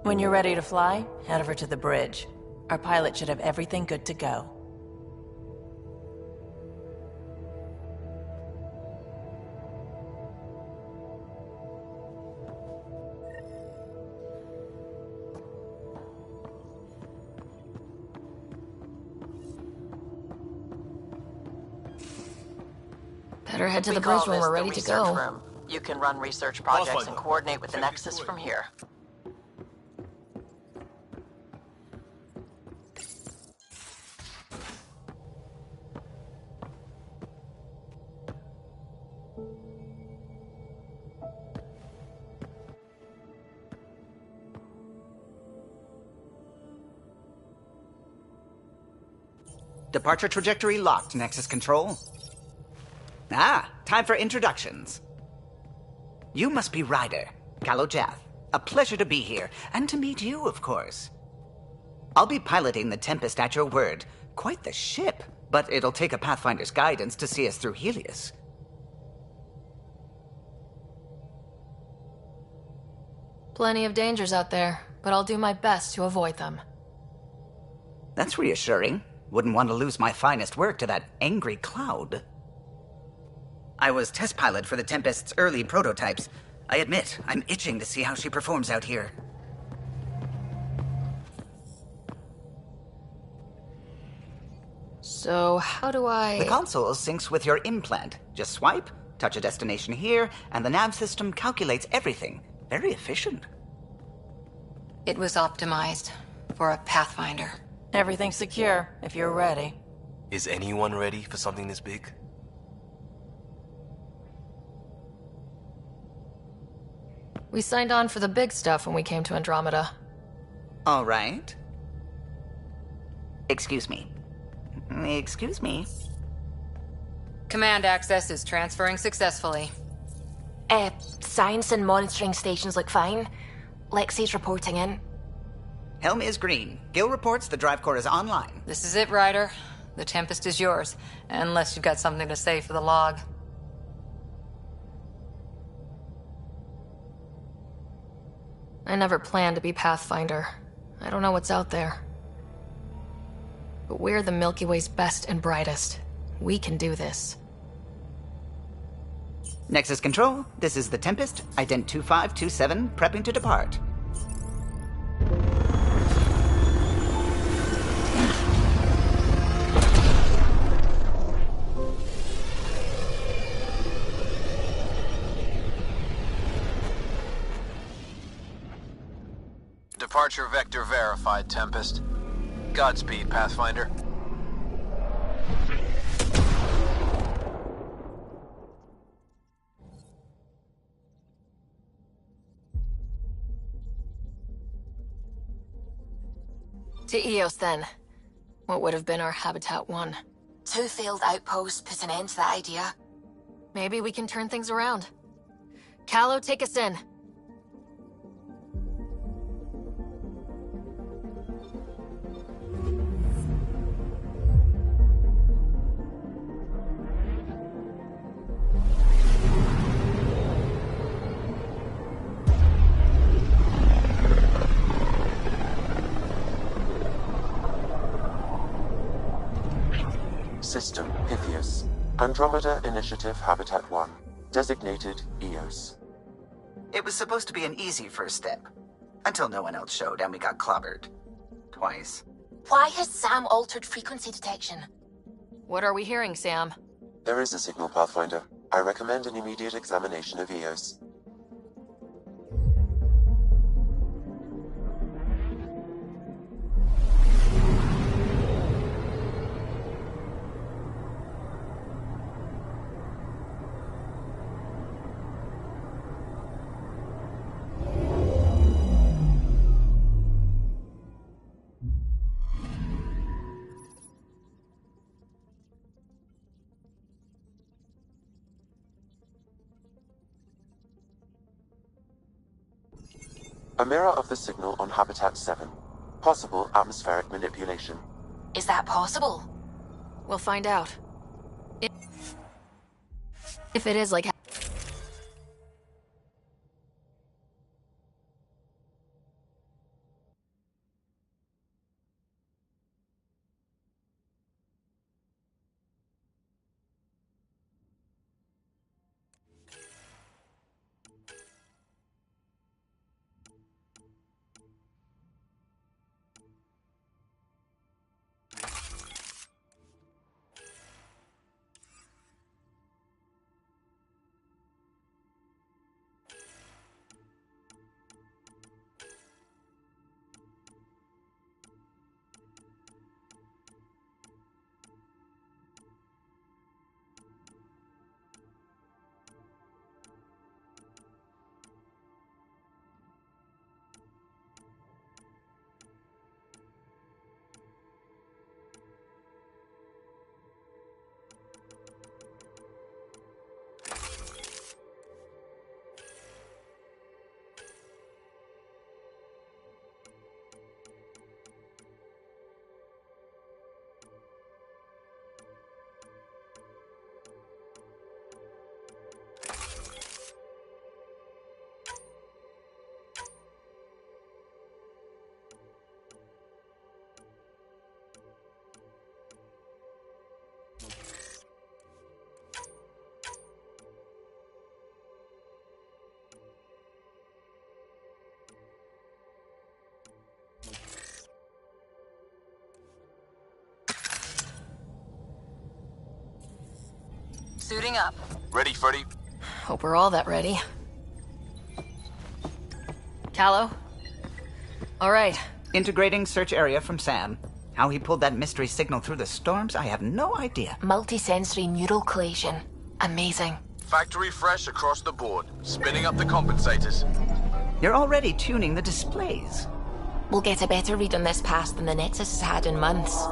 When you're ready to fly, head over to the bridge. Our pilot should have everything good to go. Better head to We the call bridge when this we're the ready to research go. room. You can run research projects and coordinate with the Nexus from here. Departure trajectory locked, Nexus Control. Ah, time for introductions. You must be Ryder, Kalojath. A pleasure to be here, and to meet you, of course. I'll be piloting the Tempest at your word. Quite the ship, but it'll take a Pathfinder's guidance to see us through Helios. Plenty of dangers out there, but I'll do my best to avoid them. That's reassuring. Wouldn't want to lose my finest work to that angry cloud. I was test pilot for the Tempest's early prototypes. I admit, I'm itching to see how she performs out here. So, how do I... The console syncs with your implant. Just swipe, touch a destination here, and the nav system calculates everything. Very efficient. It was optimized for a Pathfinder. Everything's secure, if you're ready. Is anyone ready for something this big? We signed on for the big stuff when we came to Andromeda. All right. Excuse me. Excuse me. Command access is transferring successfully. Science and monitoring stations look fine. Lexi's reporting in. Helm is green. Gil reports the drive core is online. This is it, Ryder. The Tempest is yours, unless you've got something to say for the log. I never planned to be Pathfinder. I don't know what's out there. But we're the Milky Way's best and brightest. We can do this. Nexus Control, this is the Tempest, ident 2527, prepping to depart. Departure vector verified, Tempest. Godspeed, Pathfinder. To Eos, then. What would have been our Habitat 1? 2 failed outposts put an end to that idea. Maybe we can turn things around. Calo, take us in. System, Pythias. Andromeda Initiative Habitat 1. Designated Eos. It was supposed to be an easy first step. Until no one else showed and we got clobbered. Twice. Why has Sam altered frequency detection? What are we hearing, Sam? There is a signal, Pathfinder. I recommend an immediate examination of Eos. A mirror of the signal on Habitat 7. Possible atmospheric manipulation. Is that possible? We'll find out. If it is like... Suiting up. Ready, Freddy? Hope we're all that ready. Callow? All right. Integrating search area from Sam. How he pulled that mystery signal through the storms, I have no idea. Multisensory neural collation. Amazing. Factory fresh across the board. Spinning up the compensators. You're already tuning the displays. We'll get a better read on this pass than the Nexus has had in months.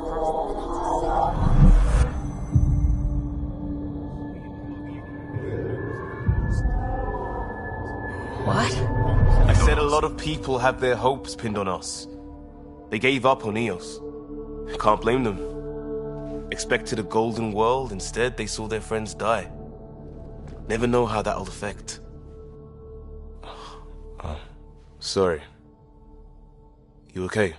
What? I said a lot of people have their hopes pinned on us. They gave up on Eos. I can't blame them. Expected a golden world, instead they saw their friends die. Never know how that'll affect. Sorry. You okay?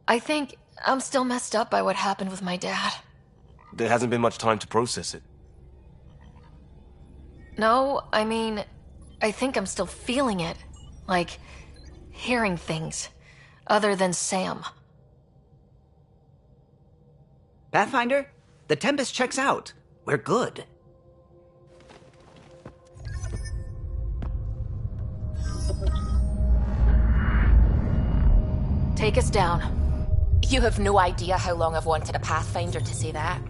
I think I'm still messed up by what happened with my dad. There hasn't been much time to process it. No, I mean, I think I'm still feeling it. Like, hearing things. Other than Sam. Pathfinder, the Tempest checks out. We're good. Take us down. You have no idea how long I've wanted a Pathfinder to say that.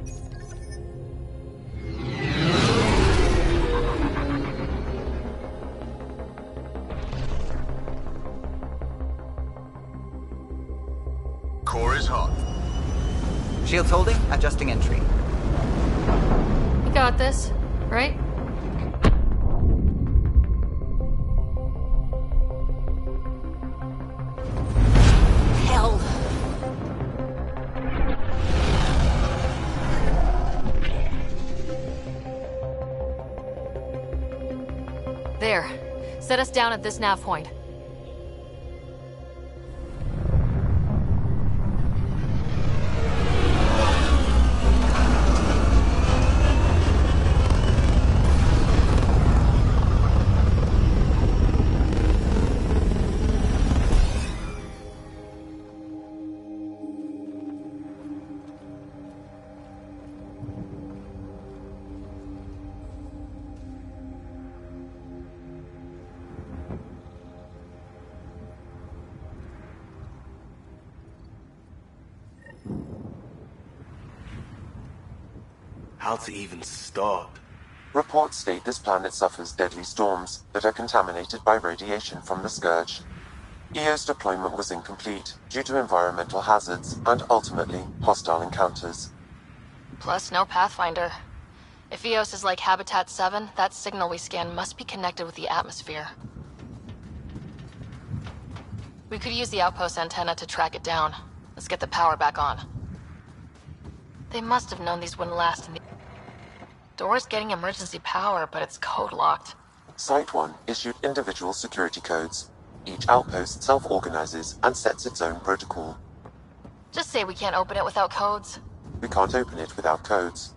Core is hot. Shields holding, adjusting entry. You got this, right? Hell. There. Set us down at this nav point. How to even start? Reports state this planet suffers deadly storms that are contaminated by radiation from the Scourge. EO's deployment was incomplete due to environmental hazards and, ultimately, hostile encounters. Plus, no Pathfinder. If Eos is like Habitat 7, that signal we scan must be connected with the atmosphere. We could use the outpost antenna to track it down. Let's get the power back on. They must have known these wouldn't last in the... Door's getting emergency power, but it's code-locked. Site 1 issued individual security codes. Each outpost self-organizes and sets its own protocol. Just say we can't open it without codes. We can't open it without codes.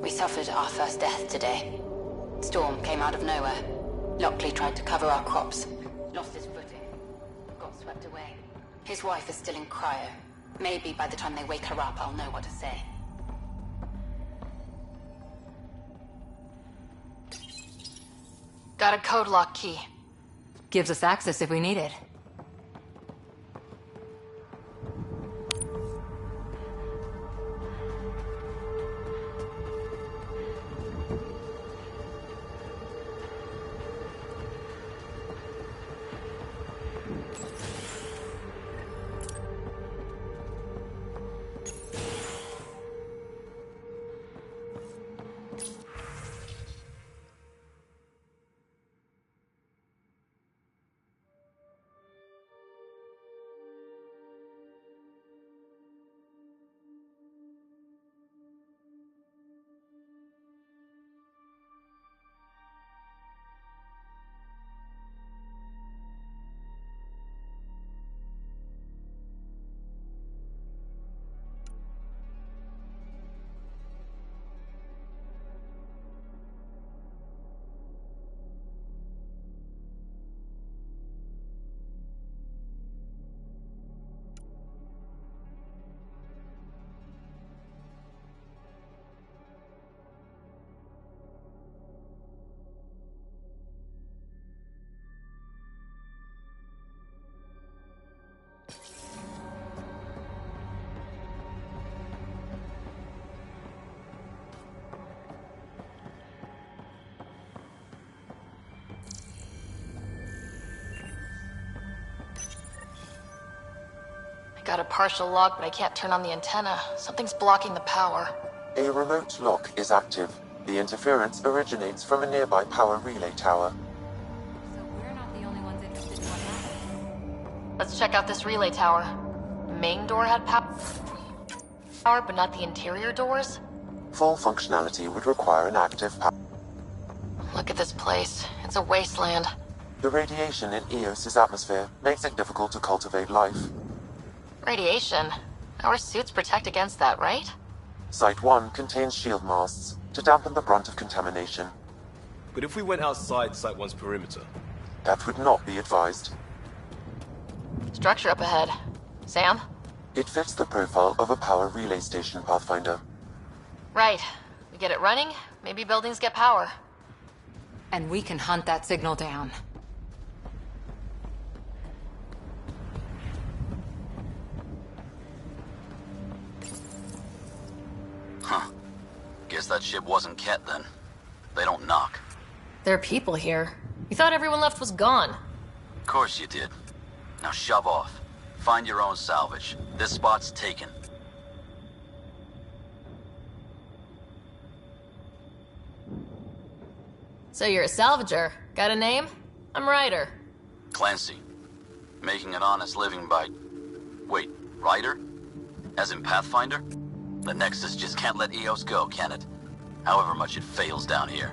We suffered our first death today. Storm came out of nowhere. Lockley tried to cover our crops. Lost his footing. Got swept away. His wife is still in cryo. Maybe by the time they wake her up, I'll know what to say. Got a code lock key. Gives us access if we need it. Got a partial lock, but I can't turn on the antenna. Something's blocking the power. A remote lock is active. The interference originates from a nearby power relay tower. Let's check out this relay tower. Main door had power, but not the interior doors? Full functionality would require an active power. Look at this place. It's a wasteland. The radiation in Eos's atmosphere makes it difficult to cultivate life. Radiation? Our suits protect against that, right? Site 1 contains shield masts to dampen the brunt of contamination. But if we went outside Site 1's perimeter? That would not be advised. Structure up ahead. Sam? It fits the profile of a power relay station, Pathfinder. Right. We get it running, maybe buildings get power. And we can hunt that signal down. Huh. Guess that ship wasn't Ket then. They don't knock. There are people here. You thought everyone left was gone. Of course you did. Now shove off. Find your own salvage. This spot's taken. So you're a salvager. Got a name? I'm Ryder. Clancy. Making an honest living by... Wait, Ryder? As in Pathfinder? The Nexus just can't let Eos go, can it? However much it fails down here.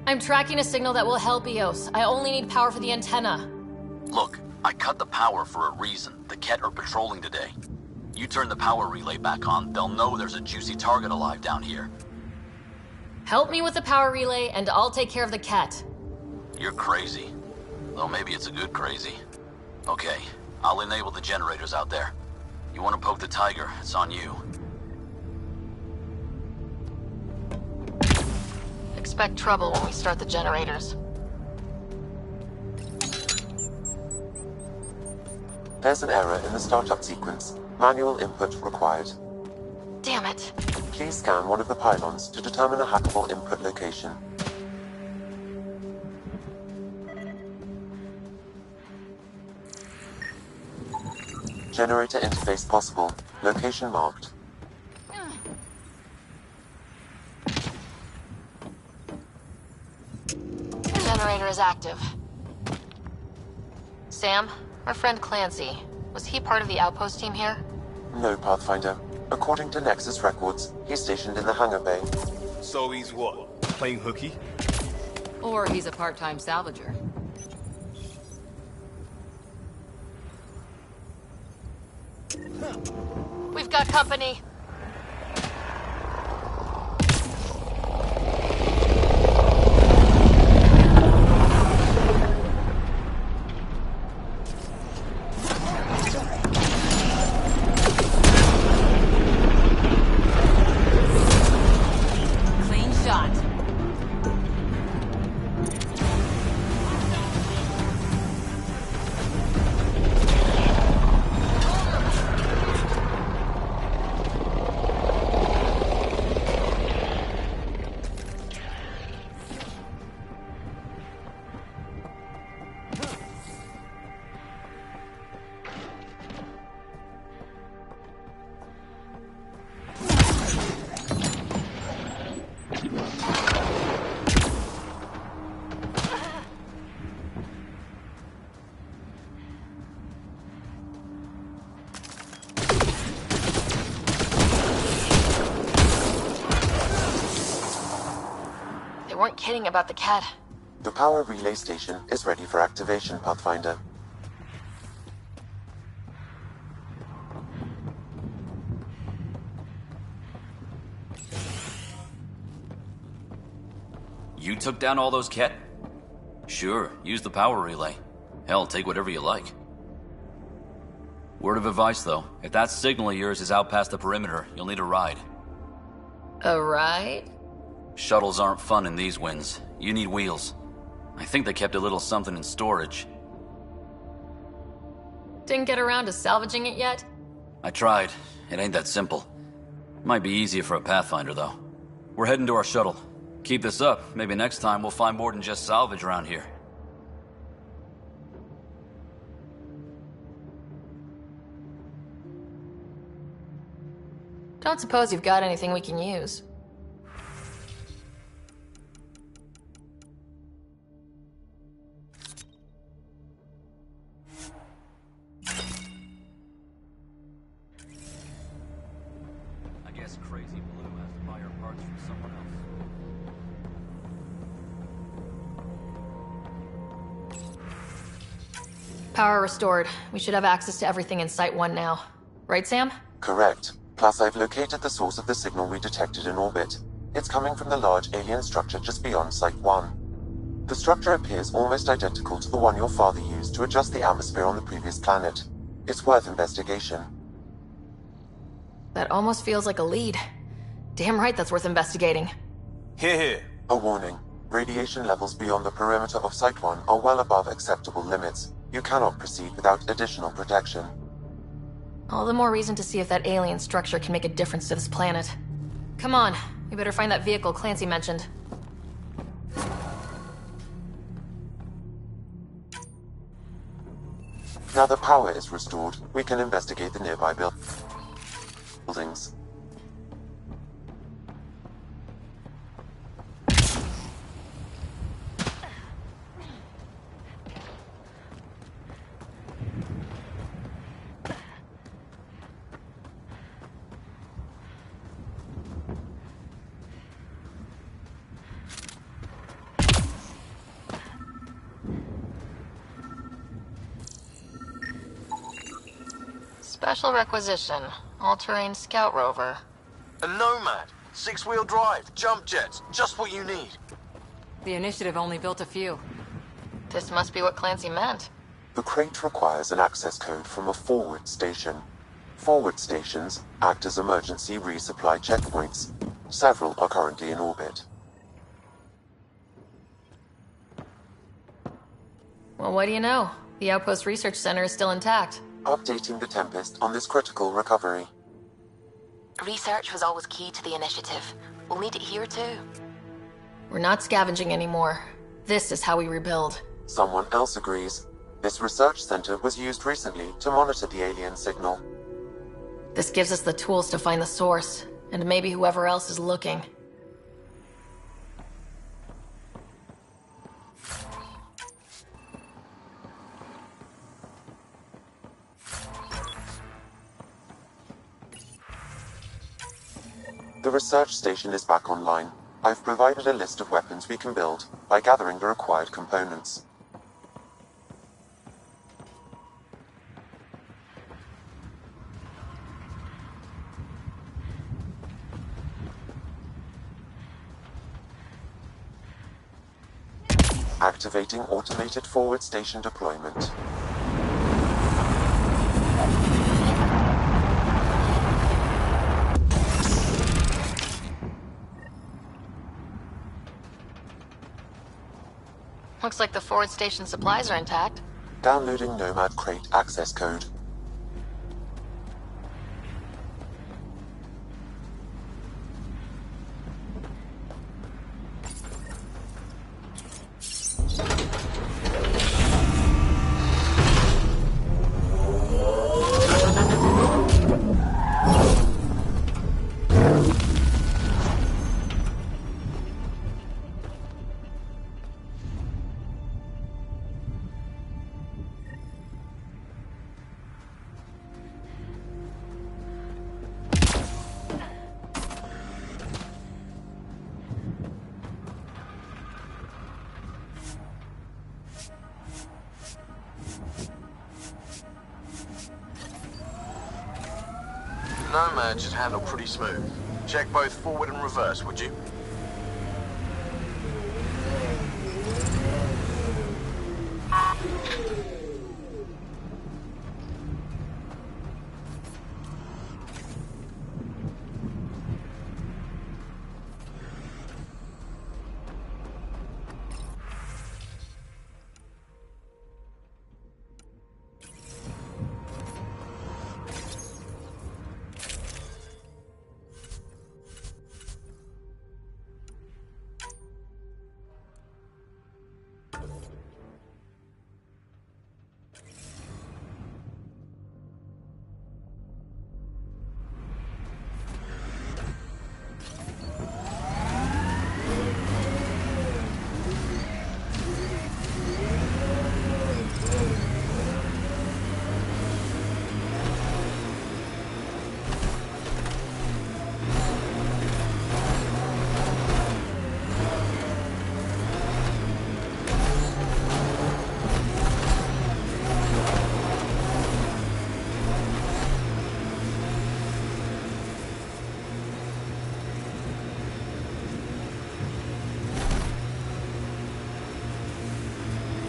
I'm tracking a signal that will help Eos. I only need power for the antenna. Look, I cut the power for a reason. The Ket are patrolling today. You turn the power relay back on, they'll know there's a juicy target alive down here. Help me with the power relay, and I'll take care of the Ket. You're crazy. Though maybe it's a good crazy. Okay, I'll enable the generators out there. You want to poke the tiger, it's on you. Expect trouble when we start the generators. There's an error in the startup sequence. Manual input required. Damn it. Please scan one of the pylons to determine a hackable input location. Generator interface possible. Location marked. Generator is active. Sam, our friend Clancy, was he part of the outpost team here? No, Pathfinder. According to Nexus records, he's stationed in the hangar bay. So he's what? Playing hooky? Or he's a part-time salvager. We've got company. They weren't kidding about the cat. The power relay station is ready for activation, Pathfinder. You took down all those cat? Sure, use the power relay. Hell, take whatever you like. Word of advice, though. If that signal of yours is out past the perimeter, you'll need a ride. A ride? Shuttles aren't fun in these winds. You need wheels. I think they kept a little something in storage. Didn't get around to salvaging it yet? I tried. It ain't that simple. Might be easier for a Pathfinder, though. We're heading to our shuttle. Keep this up. Maybe next time we'll find more than just salvage around here. Don't suppose you've got anything we can use. I guess Crazy Blue has to buy her parts from someone else. Power restored. We should have access to everything in Site 1 now. Right, Sam? Correct. Plus, I've located the source of the signal we detected in orbit. It's coming from the large alien structure just beyond Site 1. The structure appears almost identical to the one your father used to adjust the atmosphere on the previous planet. It's worth investigation. That almost feels like a lead. Damn right that's worth investigating. Here. A warning. Radiation levels beyond the perimeter of Site 1 are well above acceptable limits. You cannot proceed without additional protection. All the more reason to see if that alien structure can make a difference to this planet. Come on, we better find that vehicle Clancy mentioned. Now the power is restored, we can investigate the nearby buildings. Special requisition. All-terrain scout rover. A Nomad. 6-wheel drive. Jump jets. Just what you need. The initiative only built a few. This must be what Clancy meant. The crate requires an access code from a forward station. Forward stations act as emergency resupply checkpoints. Several are currently in orbit. Well, what do you know? The Outpost Research Center is still intact. Updating the Tempest on this critical recovery. Research was always key to the initiative. We'll need it here too. We're not scavenging anymore. This is how we rebuild. Someone else agrees. This research center was used recently to monitor the alien signal. This gives us the tools to find the source, and maybe whoever else is looking. The research station is back online. I've provided a list of weapons we can build by gathering the required components. Activating automated forward station deployment. Looks like the forward station supplies are intact. Downloading Nomad Crate access code. Nomad should handle pretty smooth. Check both forward and reverse, would you?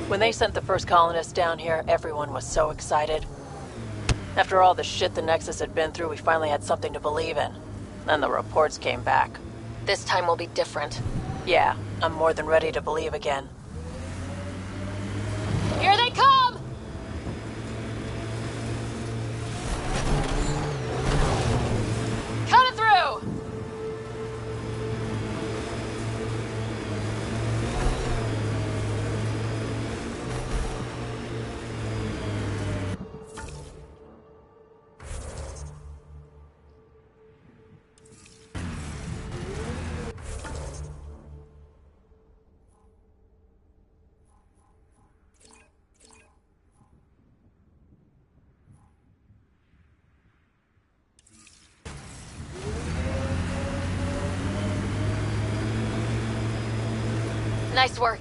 When they sent the first colonists down here, everyone was so excited. After all the shit the Nexus had been through, we finally had something to believe in. Then the reports came back. This time will be different. Yeah, I'm more than ready to believe again. Here they come! Coming through! Nice work.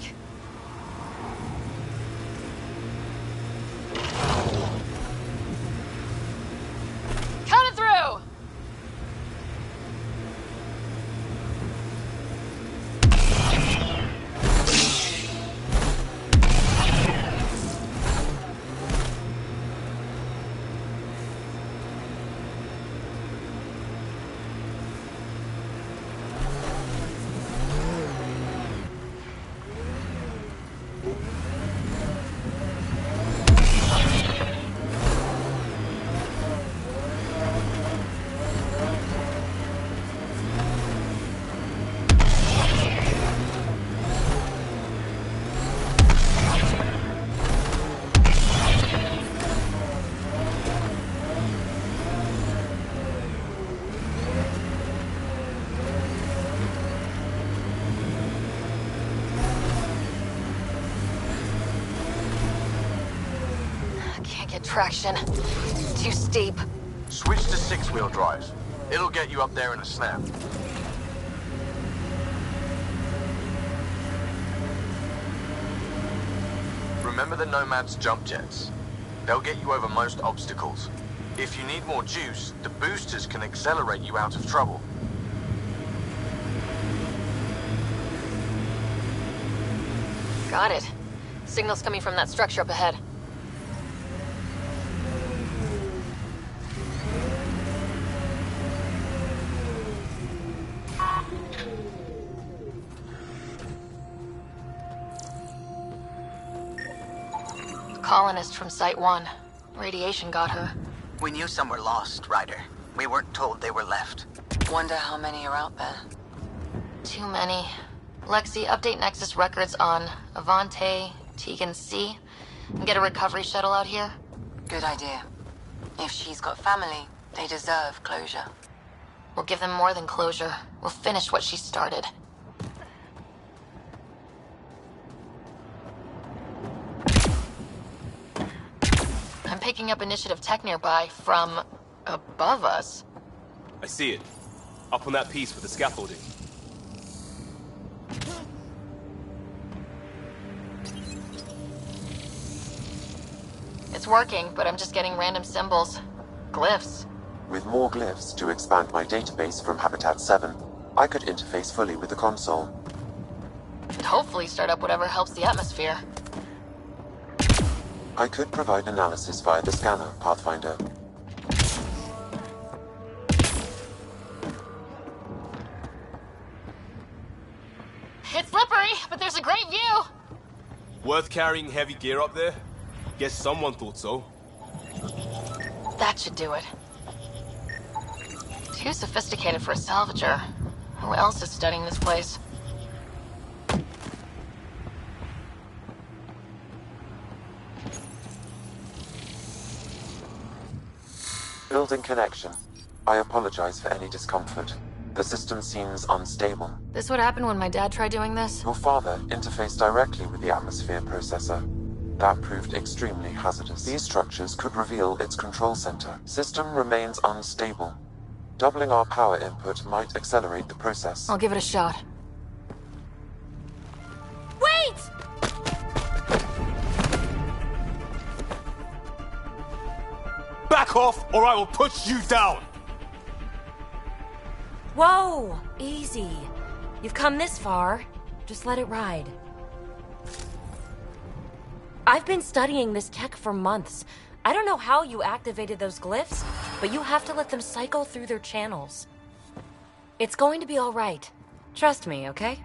Coming through! Can't get traction. Too steep. Switch to six-wheel drive. It'll get you up there in a snap. Remember the Nomad's jump jets? They'll get you over most obstacles. If you need more juice, the boosters can accelerate you out of trouble. Got it. Signal's coming from that structure up ahead. Colonist from Site 1. Radiation got her. We knew some were lost, Ryder. We weren't told they were left. Wonder how many are out there. Too many. Lexi, update Nexus records on Avante, Tegan C, and get a recovery shuttle out here. Good idea. If she's got family, they deserve closure. We'll give them more than closure. We'll finish what she started. I'm picking up initiative tech nearby from above us. I see it. Up on that piece with the scaffolding. It's working, but I'm just getting random symbols. Glyphs. With more glyphs to expand my database from Habitat 7, I could interface fully with the console. And hopefully start up whatever helps the atmosphere. I could provide analysis via the scanner, Pathfinder. It's slippery, but there's a great view! Worth carrying heavy gear up there? Guess someone thought so. That should do it. Too sophisticated for a salvager. Who else is studying this place? Building connection. I apologize for any discomfort. The system seems unstable. This would happen when my dad tried doing this? Your father interfaced directly with the atmosphere processor. That proved extremely hazardous. These structures could reveal its control center. System remains unstable. Doubling our power input might accelerate the process. I'll give it a shot. Wait! Back off, or I will put you down! Whoa! Easy. You've come this far. Just let it ride. I've been studying this tech for months. I don't know how you activated those glyphs, but you have to let them cycle through their channels. It's going to be all right. Trust me, okay?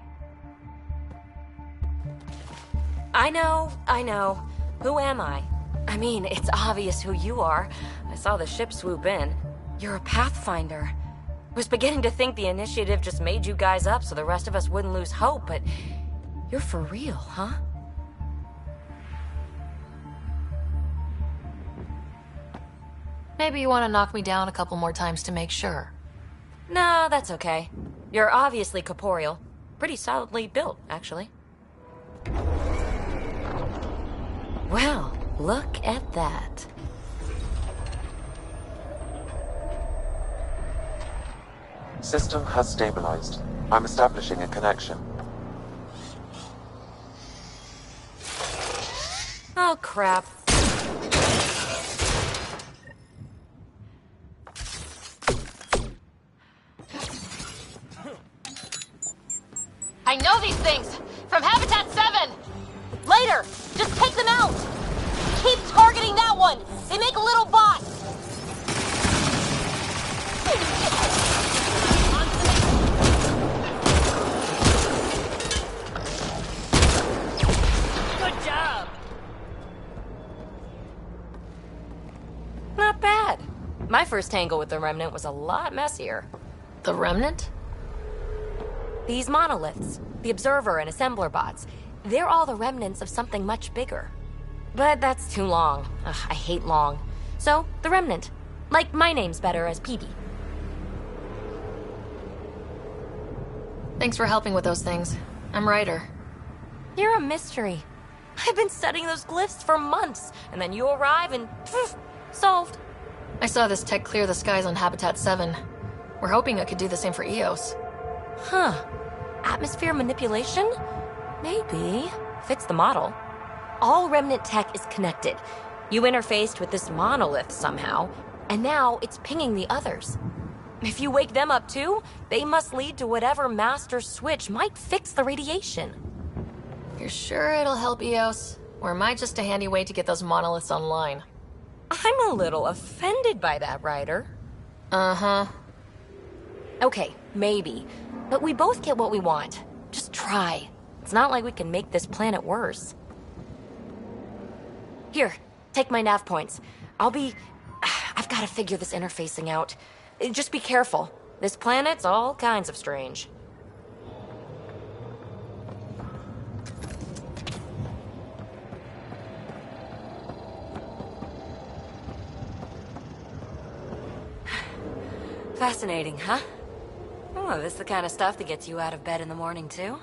I know. Who am I? I mean, it's obvious who you are. I saw the ship swoop in. You're a Pathfinder. Was beginning to think the initiative just made you guys up so the rest of us wouldn't lose hope, but you're for real, huh? Maybe you want to knock me down a couple more times to make sure. No, that's okay. You're obviously corporeal. Pretty solidly built, actually. Well, look at that. System has stabilized. I'm establishing a connection. Oh, crap. I know these things! From Habitat 7! Later! Just take them out! Keep targeting that one! They make a little bot! Good job! Not bad. My first tangle with the Remnant was a lot messier. The Remnant? These monoliths, the Observer and Assembler bots, they're all the remnants of something much bigger. But that's too long. Ugh, I hate long. So, the Remnant. Like, my name's better as PB. Thanks for helping with those things. I'm Ryder. You're a mystery. I've been studying those glyphs for months, and then you arrive and poof, solved. I saw this tech clear the skies on Habitat 7. We're hoping it could do the same for EOS. Huh. Atmosphere manipulation? Maybe. Fits the model. All Remnant tech is connected. You interfaced with this monolith somehow, and now it's pinging the others. If you wake them up too, they must lead to whatever master switch might fix the radiation. You're sure it'll help EOS? Or am I just a handy way to get those monoliths online? I'm a little offended by that, Ryder. Uh-huh. Okay, maybe. But we both get what we want. Just try. It's not like we can make this planet worse. Here, take my nav points. I've got to figure this interfacing out. Just be careful. This planet's all kinds of strange. Fascinating, huh? Oh, this is the kind of stuff that gets you out of bed in the morning, too?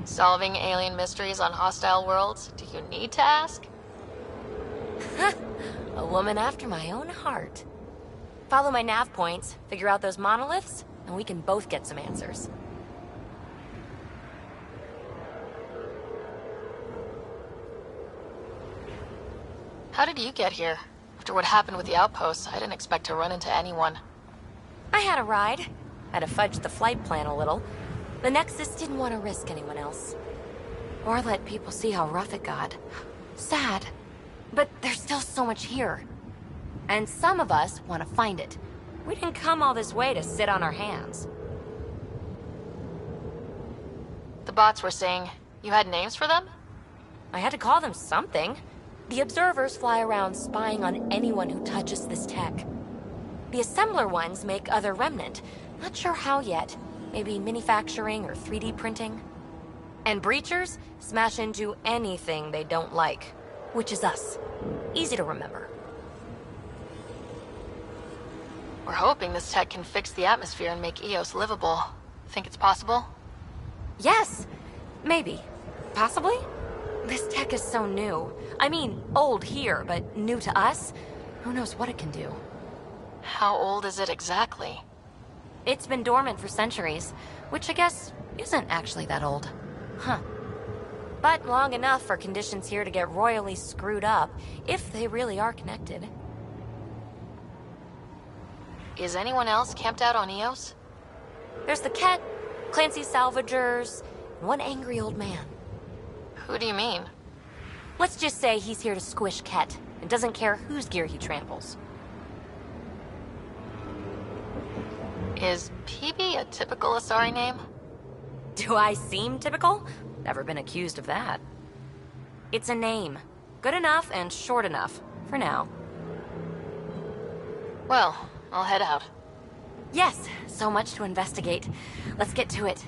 Solving alien mysteries on hostile worlds? Do you need to ask? A woman after my own heart. Follow my nav points, figure out those monoliths, and we can both get some answers. How did you get here? After what happened with the outposts, I didn't expect to run into anyone. I had a ride. Had to fudge the flight plan a little. The Nexus didn't want to risk anyone else. Or let people see how rough it got. Sad. But there's still so much here. And some of us want to find it. We didn't come all this way to sit on our hands. The bots were saying you had names for them? I had to call them something. The observers fly around spying on anyone who touches this tech. The assembler ones make other remnant. Not sure how yet. Maybe manufacturing or 3D printing. And breachers smash into anything they don't like. Which is us. Easy to remember. We're hoping this tech can fix the atmosphere and make Eos livable. Think it's possible? Yes. Maybe. Possibly? This tech is so new. I mean, old here, but new to us? Who knows what it can do? How old is it exactly? It's been dormant for centuries, which I guess isn't actually that old. Huh. But long enough for conditions here to get royally screwed up, if they really are connected. Is anyone else camped out on Eos? There's the Ket, Clancy's salvagers, and one angry old man. Who do you mean? Let's just say he's here to squish Ket, and doesn't care whose gear he tramples. Is PB a typical Asari name? Do I seem typical? Never been accused of that. It's a name. Good enough and short enough, for now. Well, I'll head out. Yes, so much to investigate. Let's get to it.